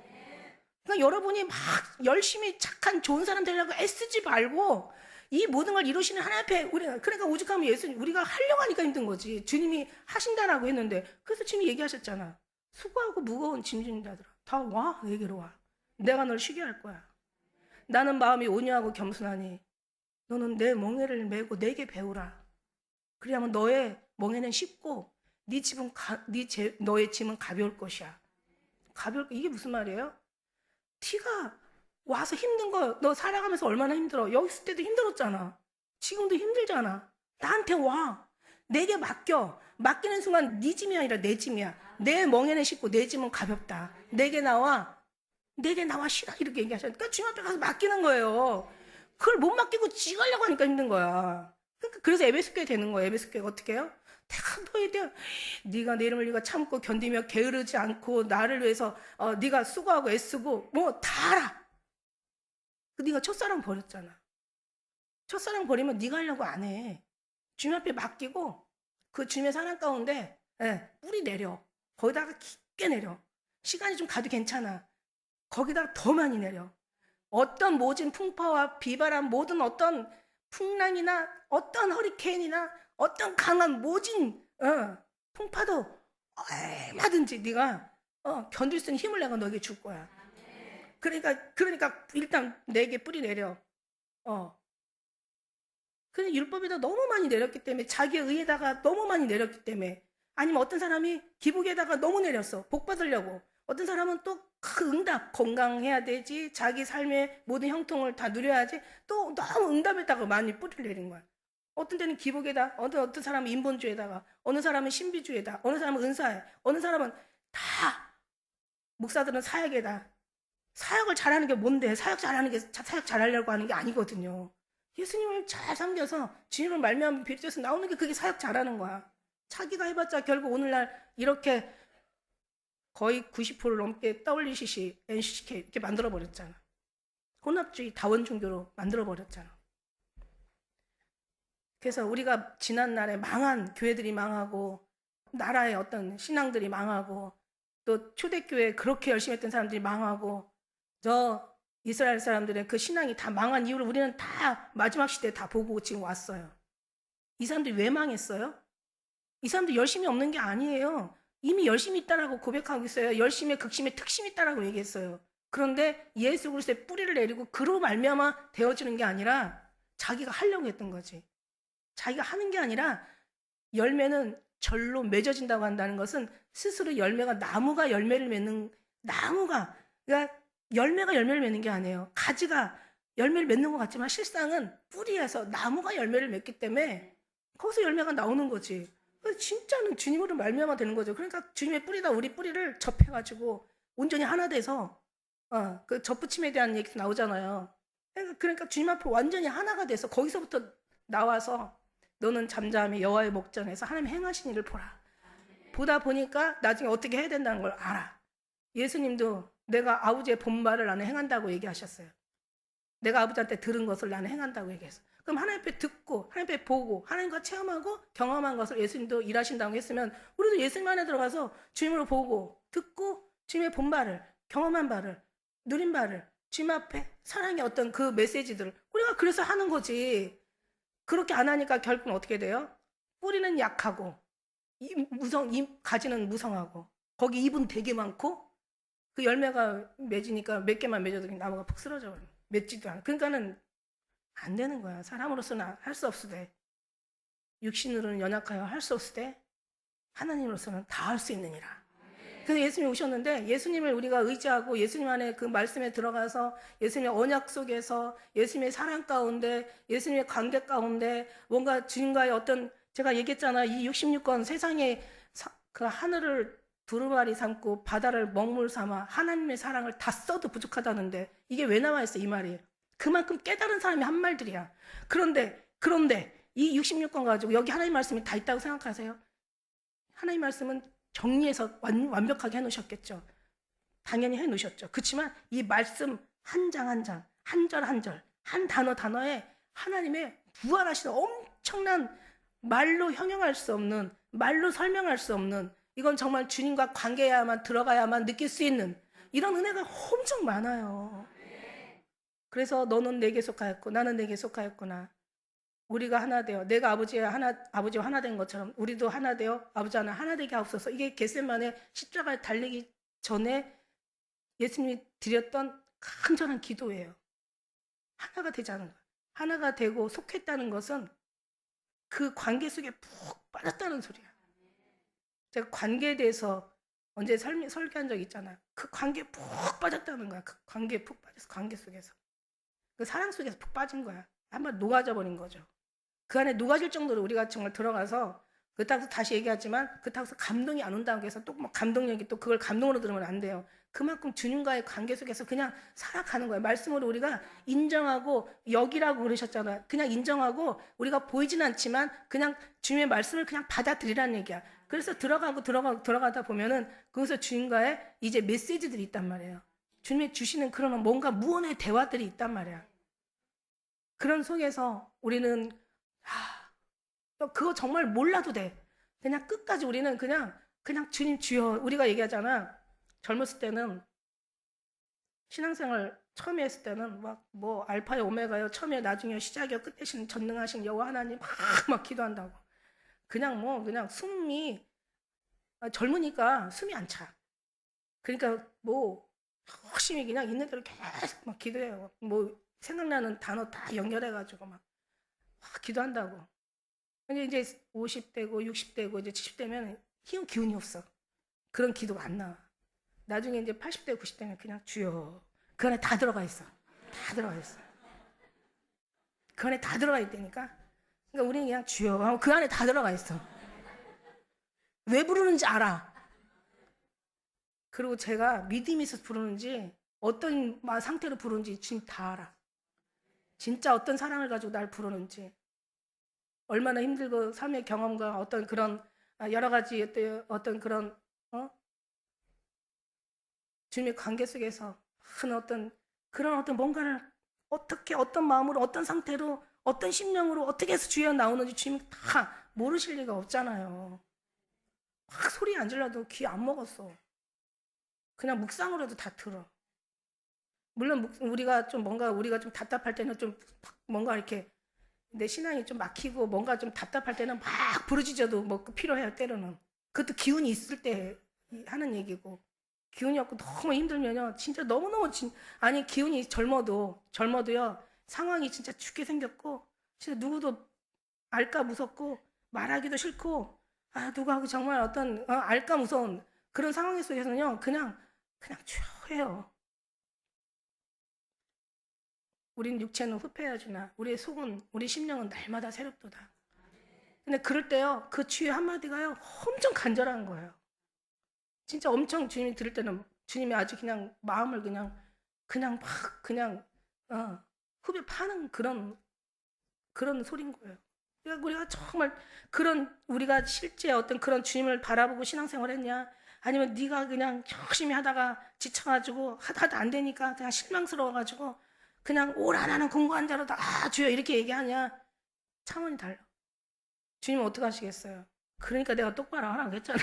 그러니까 여러분이 막 열심히 착한 좋은 사람 되려고 애쓰지 말고 이 모든 걸 이루시는 하나님 앞에 우리가 그러니까 오죽하면 예수님 우리가 하려고 하니까 힘든 거지. 주님이 하신다라고 했는데 그래서 주님이 얘기하셨잖아. 수고하고 무거운 짐진 자들아 다 와 내게로 와. 내가 널 쉬게 할 거야. 나는 마음이 온유하고 겸손하니 너는 내 멍에를 메고 내게 배우라. 그리하면 너의 멍에는 쉽고 너의 짐은 가벼울 것이야. 이게 무슨 말이에요? 티가 와서 힘든 거 너 살아가면서 얼마나 힘들어. 여기 있을 때도 힘들었잖아. 지금도 힘들잖아. 나한테 와. 내게 맡기는 순간 네 짐이 아니라 내 짐이야. 내 멍에는 쉽고 내 짐은 가볍다. 내게 나와 쉬라 이렇게 얘기하셨으니까 그러니까 주님 앞에 가서 맡기는 거예요. 그걸 못 맡기고 지가려고 하니까 힘든 거야. 그러니까 그래서 에베소교회 되는 거예요. 에베소교회가 어떻게 해요? 내가 너에 대한 네가 내 이름을 네가 참고 견디며 게으르지 않고 나를 위해서 네가 수고하고 애쓰고 뭐 다 알아. 네가 첫사랑 버렸잖아. 첫사랑 버리면 네가 하려고 안 해. 주님 앞에 맡기고 그 주님의 사랑 가운데 뿌리 내려. 거기다가 깊게 내려. 시간이 좀 가도 괜찮아. 거기다가 더 많이 내려. 어떤 모진 풍파와 비바람 모든 어떤 풍랑이나 어떤 허리케인이나 어떤 강한 모진 풍파도 얼마든지 네가 견딜 수 있는 힘을 내가 너에게 줄 거야. 그러니까 일단 내게 뿌리 내려. 근데 율법에다 너무 많이 내렸기 때문에 자기의 의에다가 너무 많이 내렸기 때문에 아니면 어떤 사람이 기복에다가 너무 내렸어. 복 받으려고. 어떤 사람은 또 그 응답 건강해야 되지 자기 삶의 모든 형통을 다 누려야지 또 너무 응답에다가 많이 뿌리를 내린 거야. 어떤 때는 기복에다 어떤 사람은 인본주의에다가 어느 사람은 신비주의에다 어느 사람은 은사에 어느 사람은 다 목사들은 사역에다 사역을 잘하는 게 뭔데 사역 잘하려고 하는 게 아니거든요. 예수님을 잘 섬겨서 주님을 말미암아 비롯해서 나오는 게 그게 사역 잘하는 거야. 자기가 해봤자 결국 오늘날 이렇게 거의 90%를 넘게 WCC, NCK 이렇게 만들어버렸잖아. 혼합주의 다원종교로 만들어버렸잖아. 그래서 우리가 지난날에 망한 교회들이 망하고 나라의 어떤 신앙들이 망하고 또 초대교회 그렇게 열심히 했던 사람들이 망하고 저 이스라엘 사람들의 그 신앙이 다 망한 이유를 우리는 다 마지막 시대에 다 보고 지금 왔어요. 이 사람들이 왜 망했어요? 이 사람들 열심이 없는 게 아니에요. 이미 열심히 있다라고 고백하고 있어요. 열심의 극심의 특심이 있다라고 얘기했어요. 그런데 예수 그리스도의 뿌리를 내리고 그로 말미암아 되어지는 게 아니라 자기가 하려고 했던 거지. 자기가 하는 게 아니라 열매는 절로 맺어진다고 한다는 것은 스스로 열매가 나무가 열매를 맺는 나무가 그러니까 열매가 열매를 맺는 게 아니에요. 가지가 열매를 맺는 것 같지만 실상은 뿌리에서 나무가 열매를 맺기 때문에 거기서 열매가 나오는 거지. 진짜는 주님으로 말미암아 되는 거죠. 그러니까 주님의 뿌리다 우리 뿌리를 접해가지고 온전히 하나 돼서 그 접붙임에 대한 얘기도 나오잖아요. 그러니까 주님 앞에 완전히 하나가 돼서 거기서부터 나와서 너는 잠잠히 여호와의 목전에서 하나님 행하신 일을 보라. 보다 보니까 나중에 어떻게 해야 된다는 걸 알아. 예수님도 내가 아버지의 본말을 나는 행한다고 얘기하셨어요. 내가 아버지한테 들은 것을 나는 행한다고 얘기했어. 그럼 하나님 앞에 듣고 하나님 앞에 보고 하나님과 체험하고 경험한 것을 예수님도 일하신다고 했으면 우리도 예수님 안에 들어가서 주님으로 보고 듣고 주님의 본말을 경험한 바를 누린 바를 주님 앞에 사랑의 어떤 그 메시지들을 우리가 그래서 하는 거지. 그렇게 안 하니까 결국은 어떻게 돼요? 뿌리는 약하고 이 가지는 무성하고 거기 잎은 되게 많고 그 열매가 맺으니까 몇 개만 맺어도 나무가 푹 쓰러져 버려. 맺지도 않아. 그러니까는 안 되는 거야. 사람으로서는 할 수 없으되 육신으로는 연약하여 할 수 없으되 하나님으로서는 다 할 수 있느니라. 그래서 예수님이 오셨는데 예수님을 우리가 의지하고 예수님 안에 그 말씀에 들어가서 예수님의 언약 속에서 예수님의 사랑 가운데 예수님의 관계 가운데 뭔가 주님과의 어떤 제가 얘기했잖아. 이 66권 세상에 그 하늘을 두루마리 삼고 바다를 먹물 삼아 하나님의 사랑을 다 써도 부족하다는데 이게 왜 나와 있어 이 말이. 그만큼 깨달은 사람이 한 말들이야. 그런데 이 66권 가지고 여기 하나님 말씀이 다 있다고 생각하세요? 하나님 말씀은 정리해서 완벽하게 해놓으셨겠죠. 당연히 해놓으셨죠. 그렇지만 이 말씀 한 장 한 장, 한 절 한 절, 한 단어 단어에 하나님의 부활하시는 엄청난 말로 형용할 수 없는, 말로 설명할 수 없는, 이건 정말 주님과 관계야만 들어가야만 느낄 수 있는 이런 은혜가 엄청 많아요. 그래서 너는 내게 속하였고 나는 내게 속하였구나. 우리가 하나 되어 내가 아버지와 하나 된 것처럼 우리도 하나 되어 아버지 하나 하나 되게 하옵소서. 이게 겟세마네 십자가에 달리기 전에 예수님이 드렸던 간절한 기도예요. 하나가 되자는 거예요. 하나가 되고 속했다는 것은 그 관계 속에 푹 빠졌다는 소리야. 제가 관계에 대해서 언제 설교한 적 있잖아요. 그 관계에 푹 빠졌다는 거야. 그 관계에 푹 빠져서 관계 속에서 그 사랑 속에서 푹 빠진 거야. 한번 녹아져 버린 거죠. 그 안에 녹아질 정도로 우리가 정말 들어가서 그렇다고 다시 얘기하지만 그렇다고 해서 감동이 안 온다고 해서 또 뭐 감동력이 또 그걸 감동으로 들으면 안 돼요. 그만큼 주님과의 관계 속에서 그냥 살아가는 거예요. 말씀으로 우리가 인정하고 여기라고 그러셨잖아요. 그냥 인정하고 우리가 보이진 않지만 그냥 주님의 말씀을 그냥 받아들이라는 얘기야. 그래서 들어가다 보면은 거기서 주님과의 이제 메시지들이 있단 말이에요. 주님이 주시는 그런 뭔가 무언의 대화들이 있단 말이야. 그런 속에서 우리는 그거 정말 몰라도 돼. 그냥 끝까지 우리는 그냥 주님 주여. 우리가 얘기하잖아. 젊었을 때는 신앙생활 처음에 했을 때는 막 뭐 알파요 오메가요 처음에 나중에 시작이요 끝대신 전능하신 여호와 하나님 막 기도한다고. 그냥 숨이 젊으니까 숨이 안 차. 그러니까 뭐 열심히 그냥 있는 대로 계속 막 기도해요. 뭐 생각나는 단어 다 연결해가지고 막 기도한다고. 근데 이제 50대고 60대고 이제 70대면 기운이 없어. 그런 기도가 안 나와. 나중에 이제 80대 90대면 그냥 주여. 그 안에 다 들어가 있어. 다 들어가 있어. 그 안에 다 들어가 있다니까. 그러니까 우리는 그냥 주여 하고 그 안에 다 들어가 있어. 왜 부르는지 알아. 그리고 제가 믿음이 있어서 부르는지 어떤 상태로 부르는지 지금 다 알아. 진짜 어떤 사랑을 가지고 날 부르는지. 얼마나 힘들고 삶의 경험과 어떤 그런 여러 가지 어떤 그런 주님의 관계 속에서 그런 어떤 뭔가를 어떻게 어떤 마음으로 어떤 상태로 어떤 심령으로 어떻게 해서 주여 나오는지 주님이 다 모르실 리가 없잖아요. 막 소리 안 질러도 귀 안 먹었어. 그냥 묵상으로도 다 들어. 물론 우리가 좀 답답할 때는 좀 뭔가 이렇게 내 신앙이 좀 막히고 뭔가 좀 답답할 때는 막 부르짖어도 뭐 필요해요. 때로는 그것도 기운이 있을 때 하는 얘기고 기운이 없고 너무 힘들면요 진짜 너무너무 기운이 젊어도요 상황이 진짜 죽게 생겼고 진짜 누구도 알까 무섭고 말하기도 싫고 누가 하고 정말 어떤 알까 무서운 그런 상황 속에서는요 그냥 해요. 우린 육체는 후패하지나 우리의 속은 우리 심령은 날마다 새롭도다. 근데 그럴 때요 그 주의 한마디가요 엄청 간절한 거예요. 진짜 엄청 주님이 들을 때는 주님이 아주 그냥 마음을 그냥 후벼 파는 그런 소리인 거예요. 그러니까 우리가 정말 우리가 실제 어떤 그런 주님을 바라보고 신앙생활 했냐? 아니면 네가 그냥 열심히 하다가 지쳐가지고 하다도 안 되니까 그냥 실망스러워가지고 그냥 올 하나는 공부한 자로 다 주여 이렇게 얘기하냐? 차원이 달라. 주님은 어떻게 하시겠어요? 그러니까 내가 똑바로 하라고 했잖아.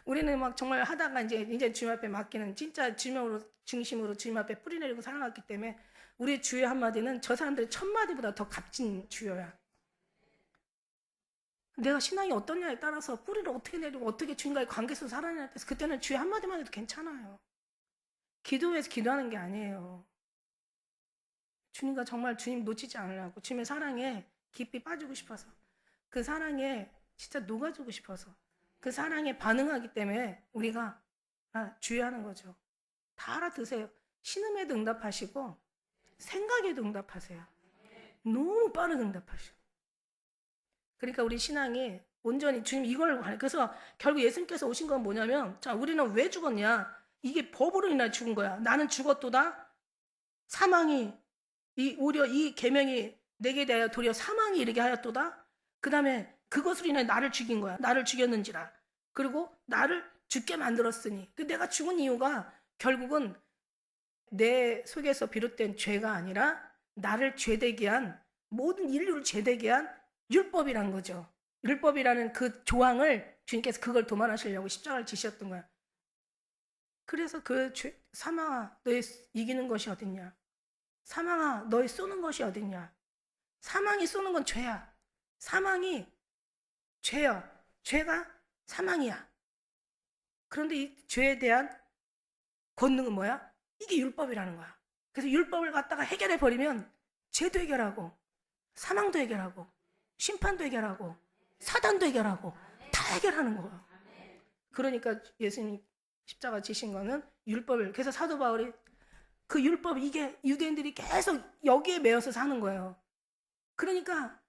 우리는 막 정말 하다가 이제 주님 앞에 맡기는 진짜 중심으로 주님 앞에 뿌리 내리고 살아갔기 때문에 우리 주여 한마디는 저 사람들의 1000마디보다 더 값진 주여야. 내가 신앙이 어떠냐에 따라서 뿌리를 어떻게 내리고 어떻게 주님과의 관계 속에서 살아내냐에 따라서 그때는 주여 한마디만 해도 괜찮아요. 기도해서 기도하는 게 아니에요. 주님과 정말 주님 놓치지 않으려고, 주님의 사랑에 깊이 빠지고 싶어서, 그 사랑에 진짜 녹아주고 싶어서, 그 사랑에 반응하기 때문에 우리가 주의하는 거죠. 다 알아드세요. 신음에도 응답하시고 생각에도 응답하세요. 너무 빠른 응답하시고. 그러니까 우리 신앙이 온전히 주님 이걸, 그래서 결국 예수님께서 오신 건 뭐냐면, 자, 우리는 왜 죽었냐? 이게 법으로 인해 죽은 거야. 나는 죽었도다. 사망이 오히려 이 계명이 내게 대하여 도리어 사망이 이르게 하였도다. 그 다음에 그것으로 인해 나를 죽인 거야. 나를 죽였는지라. 그리고 나를 죽게 만들었으니. 내가 죽은 이유가 결국은 내 속에서 비롯된 죄가 아니라 나를 죄되게 한, 모든 인류를 죄되게 한 율법이란 거죠. 율법이라는 그 조항을 주님께서 그걸 도말하시려고 십자가를 지셨던 거야. 그래서 그 사망아 너의 이기는 것이 어딨냐? 사망아 너의 쏘는 것이 어딨냐? 사망이 쏘는 건 죄야. 사망이 죄야. 죄가 사망이야. 그런데 이 죄에 대한 권능은 뭐야? 이게 율법이라는 거야. 그래서 율법을 갖다가 해결해 버리면 죄도 해결하고 사망도 해결하고 심판도 해결하고 사단도 해결하고 다 해결하는 거야. 그러니까 예수님 십자가 지신 거는 율법을, 그래서 사도 바울이 그 율법, 이게 유대인들이 계속 여기에 매여서 사는 거예요. 그러니까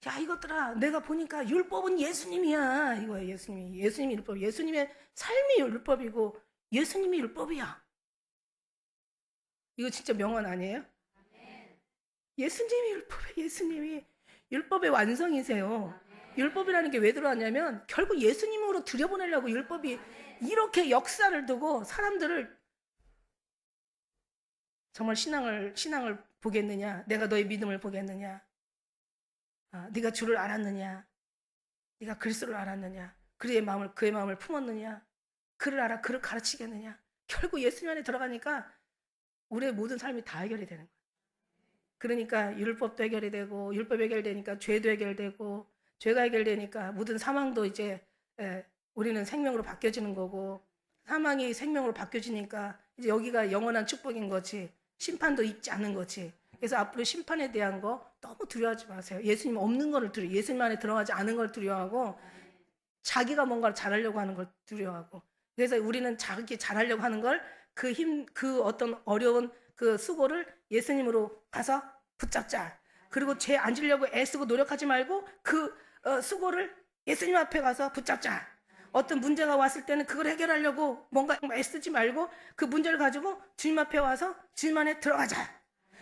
야 이것들아, 내가 보니까 율법은 예수님이야 이거예요. 예수님이 율법, 예수님의 삶이 율법이고 예수님이 율법이야. 이거 진짜 명언 아니에요? 예수님이 율법이에요. 예수님이 율법의 완성이세요. 율법이라는 게 왜 들어왔냐면 결국 예수님으로 들여보내려고 율법이 이렇게 역사를 두고 사람들을, 정말 신앙을 보겠느냐? 내가 너의 믿음을 보겠느냐? 네가 주를 알았느냐? 네가 그리스도를 알았느냐? 그의 마음을 품었느냐? 그를 알아 그를 가르치겠느냐? 결국 예수님 안에 들어가니까 우리의 모든 삶이 다 해결이 되는 거예요. 그러니까 율법도 해결이 되고, 율법 해결되니까 죄도 해결되고, 죄가 해결되니까 모든 사망도 이제 우리는 생명으로 바뀌어지는 거고, 사망이 생명으로 바뀌어지니까 이제 여기가 영원한 축복인 거지, 심판도 있지 않은 거지. 그래서 앞으로 심판에 대한 거 너무 두려워하지 마세요. 예수님 없는 거를 예수님 안에 들어가지 않은 걸 두려워하고, 자기가 뭔가를 잘하려고 하는 걸 두려워하고. 그래서 우리는 자기 잘하려고 하는 걸, 그 어떤 어려운 그 수고를 예수님으로 가서 붙잡자. 그리고 죄 안 지려고 애쓰고 노력하지 말고 그 수고를 예수님 앞에 가서 붙잡자. 어떤 문제가 왔을 때는 그걸 해결하려고 뭔가 애쓰지 말고 그 문제를 가지고 주님 앞에 와서 주님 안에 들어가자.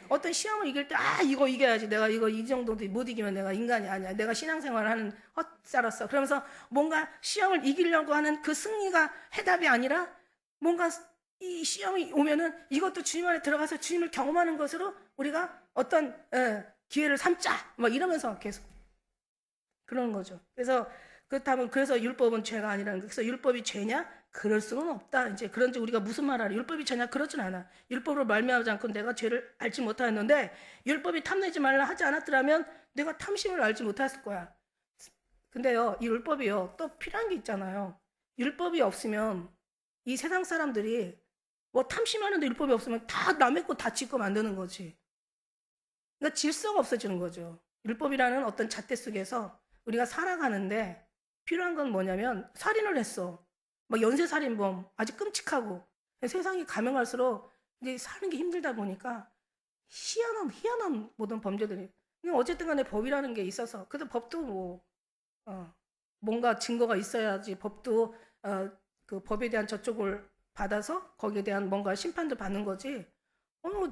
어떤 시험을 이길 때 이거 이겨야지. 내가 이거 이 정도도 못 이기면 내가 인간이 아니야. 내가 신앙생활을 하는 헛살았어. 그러면서 뭔가 시험을 이기려고 하는 그 승리가 해답이 아니라, 뭔가 이 시험이 오면은 이것도 주님 안에 들어가서 주님을 경험하는 것으로 우리가 어떤 기회를 삼자. 막 이러면서 계속 그런 거죠. 그래서 그렇다면, 그래서 율법은 죄가 아니라는 거. 그래서 율법이 죄냐? 그럴 수는 없다. 이제 그런지 우리가 무슨 말 하래? 율법이 죄냐? 그렇진 않아. 율법으로 말미암지 않고 내가 죄를 알지 못하였는데, 율법이 탐내지 말라 하지 않았더라면 내가 탐심을 알지 못했을 거야. 근데요, 이 율법이요, 또 필요한 게 있잖아요. 율법이 없으면 이 세상 사람들이 뭐 탐심하는데 율법이 없으면 다 남의 거 다 짓고 만드는 거지. 그러니까 질서가 없어지는 거죠. 율법이라는 어떤 잣대 속에서 우리가 살아가는데 필요한 건 뭐냐면, 살인을 했어. 막 연쇄살인범, 아주 끔찍하고. 세상이 가면 갈수록 이제 사는 게 힘들다 보니까 희한한 모든 범죄들이. 어쨌든 간에 법이라는 게 있어서, 그래서 법도 뭔가 증거가 있어야지 법도 그 법에 대한 저쪽을 받아서 거기에 대한 뭔가 심판도 받는 거지.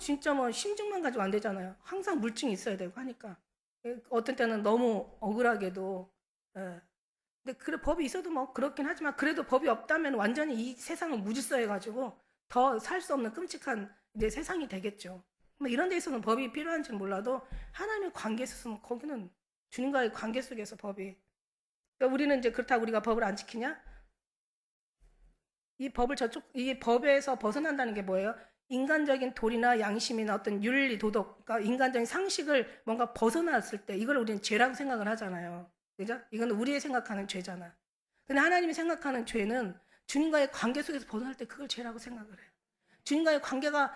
진짜 뭐 심증만 가지고 안 되잖아요. 항상 물증이 있어야 되고 하니까. 어떤 때는 너무 억울하게도. 근데 그래, 법이 있어도 뭐 그렇긴 하지만, 그래도 법이 없다면 완전히 이 세상은 무질서해가지고 더 살 수 없는 끔찍한 이제 세상이 되겠죠. 뭐 이런 데 있어서는 법이 필요한지는 몰라도 하나님의 관계에 있어서는 거기는 주님과의 관계 속에서 법이. 그러니까 우리는 이제 그렇다고 우리가 법을 안 지키냐? 이 법에서 벗어난다는 게 뭐예요? 인간적인 도리나 양심이나 어떤 윤리, 도덕, 그러니까 인간적인 상식을 뭔가 벗어났을 때 이걸 우리는 죄라고 생각을 하잖아요. 그죠? 이건 우리의 생각하는 죄잖아. 근데 하나님이 생각하는 죄는 주님과의 관계 속에서 벗어날 때 그걸 죄라고 생각을 해요. 주님과의 관계가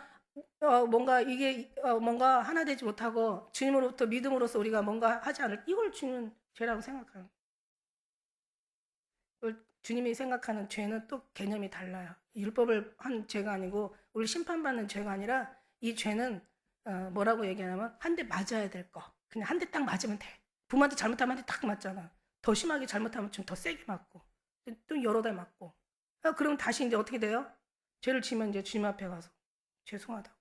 뭔가 이게 뭔가 하나 되지 못하고 주님으로부터 믿음으로써 우리가 뭔가 하지 않을 이걸 주님은 죄라고 생각하는 거예요. 주님이 생각하는 죄는 또 개념이 달라요. 율법을 한 죄가 아니고 우리 심판받는 죄가 아니라 이 죄는 뭐라고 얘기하냐면 한 대 맞아야 될 거. 그냥 한 대 딱 맞으면 돼. 부모한테 잘못하면 한 대 딱 맞잖아. 더 심하게 잘못하면 좀 더 세게 맞고 또 여러 대 맞고. 그럼 다시 이제 어떻게 돼요? 죄를 지면 이제 주님 앞에 가서 죄송하다고,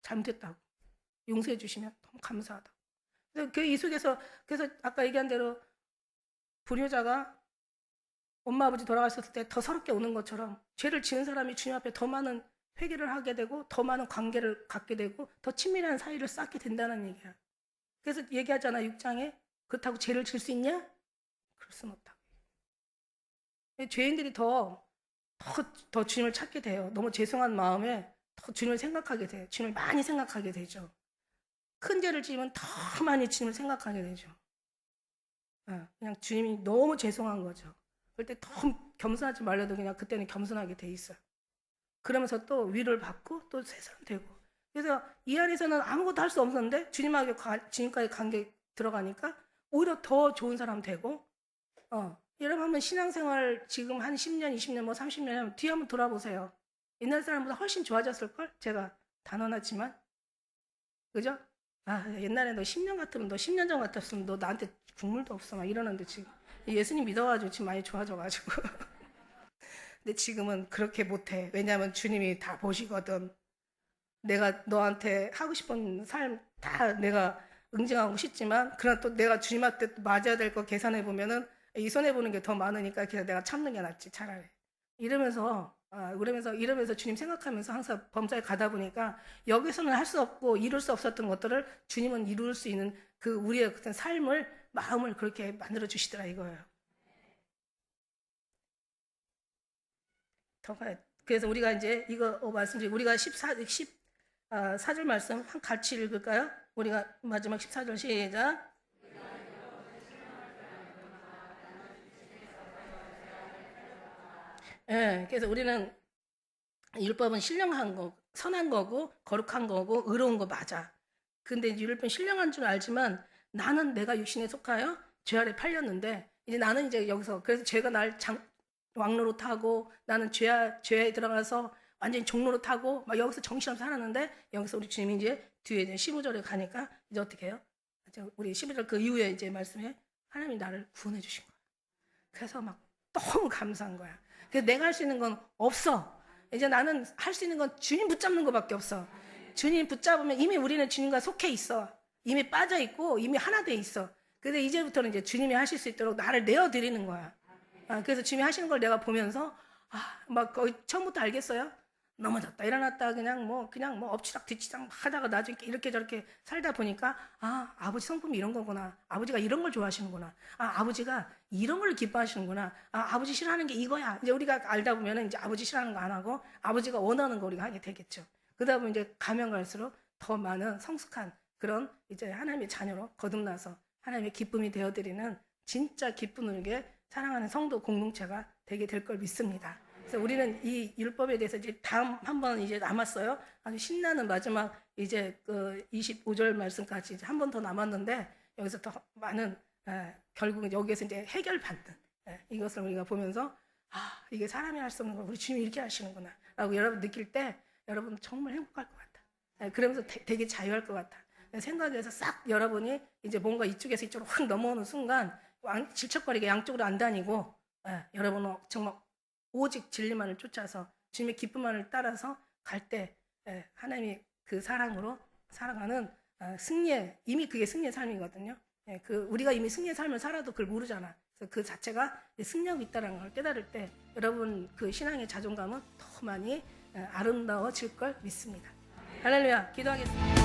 잘못했다고, 용서해 주시면 너무 감사하다고. 그래서 이 속에서 그래서 아까 얘기한 대로 불효자가 엄마 아버지 돌아가셨을 때 더 서럽게 우는 것처럼 죄를 지은 사람이 주님 앞에 더 많은 회개를 하게 되고 더 많은 관계를 갖게 되고 더 친밀한 사이를 쌓게 된다는 얘기야. 그래서 얘기하잖아 6장에 그렇다고 죄를 질 수 있냐? 그럴 순 없다고. 죄인들이 더 주님을 찾게 돼요. 너무 죄송한 마음에 더 주님을 생각하게 돼요. 주님을 많이 생각하게 되죠. 큰 죄를 지으면 더 많이 주님을 생각하게 되죠. 그냥 주님이 너무 죄송한 거죠. 그럴 때 더 겸손하지 말라도 그냥 그때는 겸손하게 돼 있어요. 그러면서 또 위로를 받고 또 세상되고. 그래서 이 안에서는 아무것도 할 수 없었는데 주님과의 관계 들어가니까 오히려 더 좋은 사람 되고 여러분 한번 신앙생활 지금 한 10년, 20년, 뭐 30년 하면 뒤에 한번 돌아보세요. 옛날 사람보다 훨씬 좋아졌을걸? 제가 단언하지만. 그죠? 옛날에 너 10년 같으면 너 10년 전 같았으면 너 나한테 국물도 없어 막 이러는데 지금 예수님 믿어가지고 지금 많이 좋아져가지고 근데 지금은 그렇게 못해. 왜냐하면 주님이 다 보시거든. 내가 너한테 하고 싶은 삶 다 내가 응징하고 싶지만 그러나 또 내가 주님한테 맞아야 될 거 계산해 보면은 이 손해보는 게 더 많으니까 그냥 내가 참는 게 낫지 차라리. 이러면서 주님 생각하면서 항상 범사에 가다 보니까 여기서는 할 수 없고 이룰 수 없었던 것들을 주님은 이룰 수 있는 그 우리의 어떤 삶을 마음을 그렇게 만들어 주시더라 이거예요. 더 가야. 그래서 우리가 이제 이거 말씀드리고 우리가 14절 말씀 같이 읽을까요? 우리가 마지막 14절 시작. 예, 그래서 우리는 율법은 신령한 거, 선한 거고 거룩한 거고 의로운 거 맞아. 근데 이제 율법은 신령한 줄 알지만 나는 내가 육신에 속하여 죄 아래 팔렸는데 이제 나는 이제 여기서 그래서 죄가 날 왕로로 타고 나는 죄에 들어가서 완전히 종로로 타고 막 여기서 정신없이 살았는데 여기서 우리 주님이 이제 뒤에 이제 15절에 가니까 이제 어떻게 해요? 이제 우리 15절 그 이후에 이제 말씀해 하나님이 나를 구원해 주신 거야. 그래서 막 너무 감사한 거야. 그래서 내가 할 수 있는 건 없어. 이제 나는 할 수 있는 건 주님 붙잡는 것밖에 없어. 주님 붙잡으면 이미 우리는 주님과 속해 있어. 이미 빠져 있고 이미 하나 돼 있어. 근데 이제부터는 이제 주님이 하실 수 있도록 나를 내어드리는 거야. 그래서 주님이 하시는 걸 내가 보면서 막 거의 처음부터 알겠어요. 넘어졌다 일어났다 그냥 뭐 엎치락 뒤치락 하다가 나중에 이렇게 저렇게 살다 보니까 아버지 성품이 이런 거구나. 아버지가 이런 걸 좋아하시는구나. 아버지가 이런 걸 기뻐하시는구나. 아버지 싫어하는 게 이거야. 이제 우리가 알다 보면은 이제 아버지 싫어하는 거 안 하고 아버지가 원하는 거 우리가 하게 되겠죠. 그러다 보면 이제 가면 갈수록 더 많은 성숙한 그런 이제 하나님의 자녀로 거듭나서 하나님의 기쁨이 되어드리는 진짜 기쁨 울게 사랑하는 성도 공동체가 되게 될 걸 믿습니다. 그래서 우리는 이 율법에 대해서 이제 다음 한 번 이제 남았어요. 아주 신나는 마지막 이제 그 25절 말씀까지 이제 한 번 더 남았는데 여기서 더 많은 결국은 여기에서 이제 해결받는 이것을 우리가 보면서 이게 사람이 할 수 없는 걸 우리 주님이 이렇게 하시는구나 라고 여러분 느낄 때 여러분 정말 행복할 것 같아. 그러면서 되게 자유할 것 같아. 생각에서 싹 여러분이 이제 뭔가 이쪽에서 이쪽으로 확 넘어오는 순간 질척거리게 양쪽으로 안 다니고 여러분은 정말 오직 진리만을 쫓아서 주님의 기쁨만을 따라서 갈 때 하나님이 그 사랑으로 살아가는 승리의 이미 그게 승리의 삶이거든요. 그 우리가 이미 승리의 삶을 살아도 그걸 모르잖아. 그래서 그 자체가 승리하고 있다는 걸 깨달을 때 여러분 그 신앙의 자존감은 더 많이 아름다워질 걸 믿습니다. 할렐루야. 기도하겠습니다.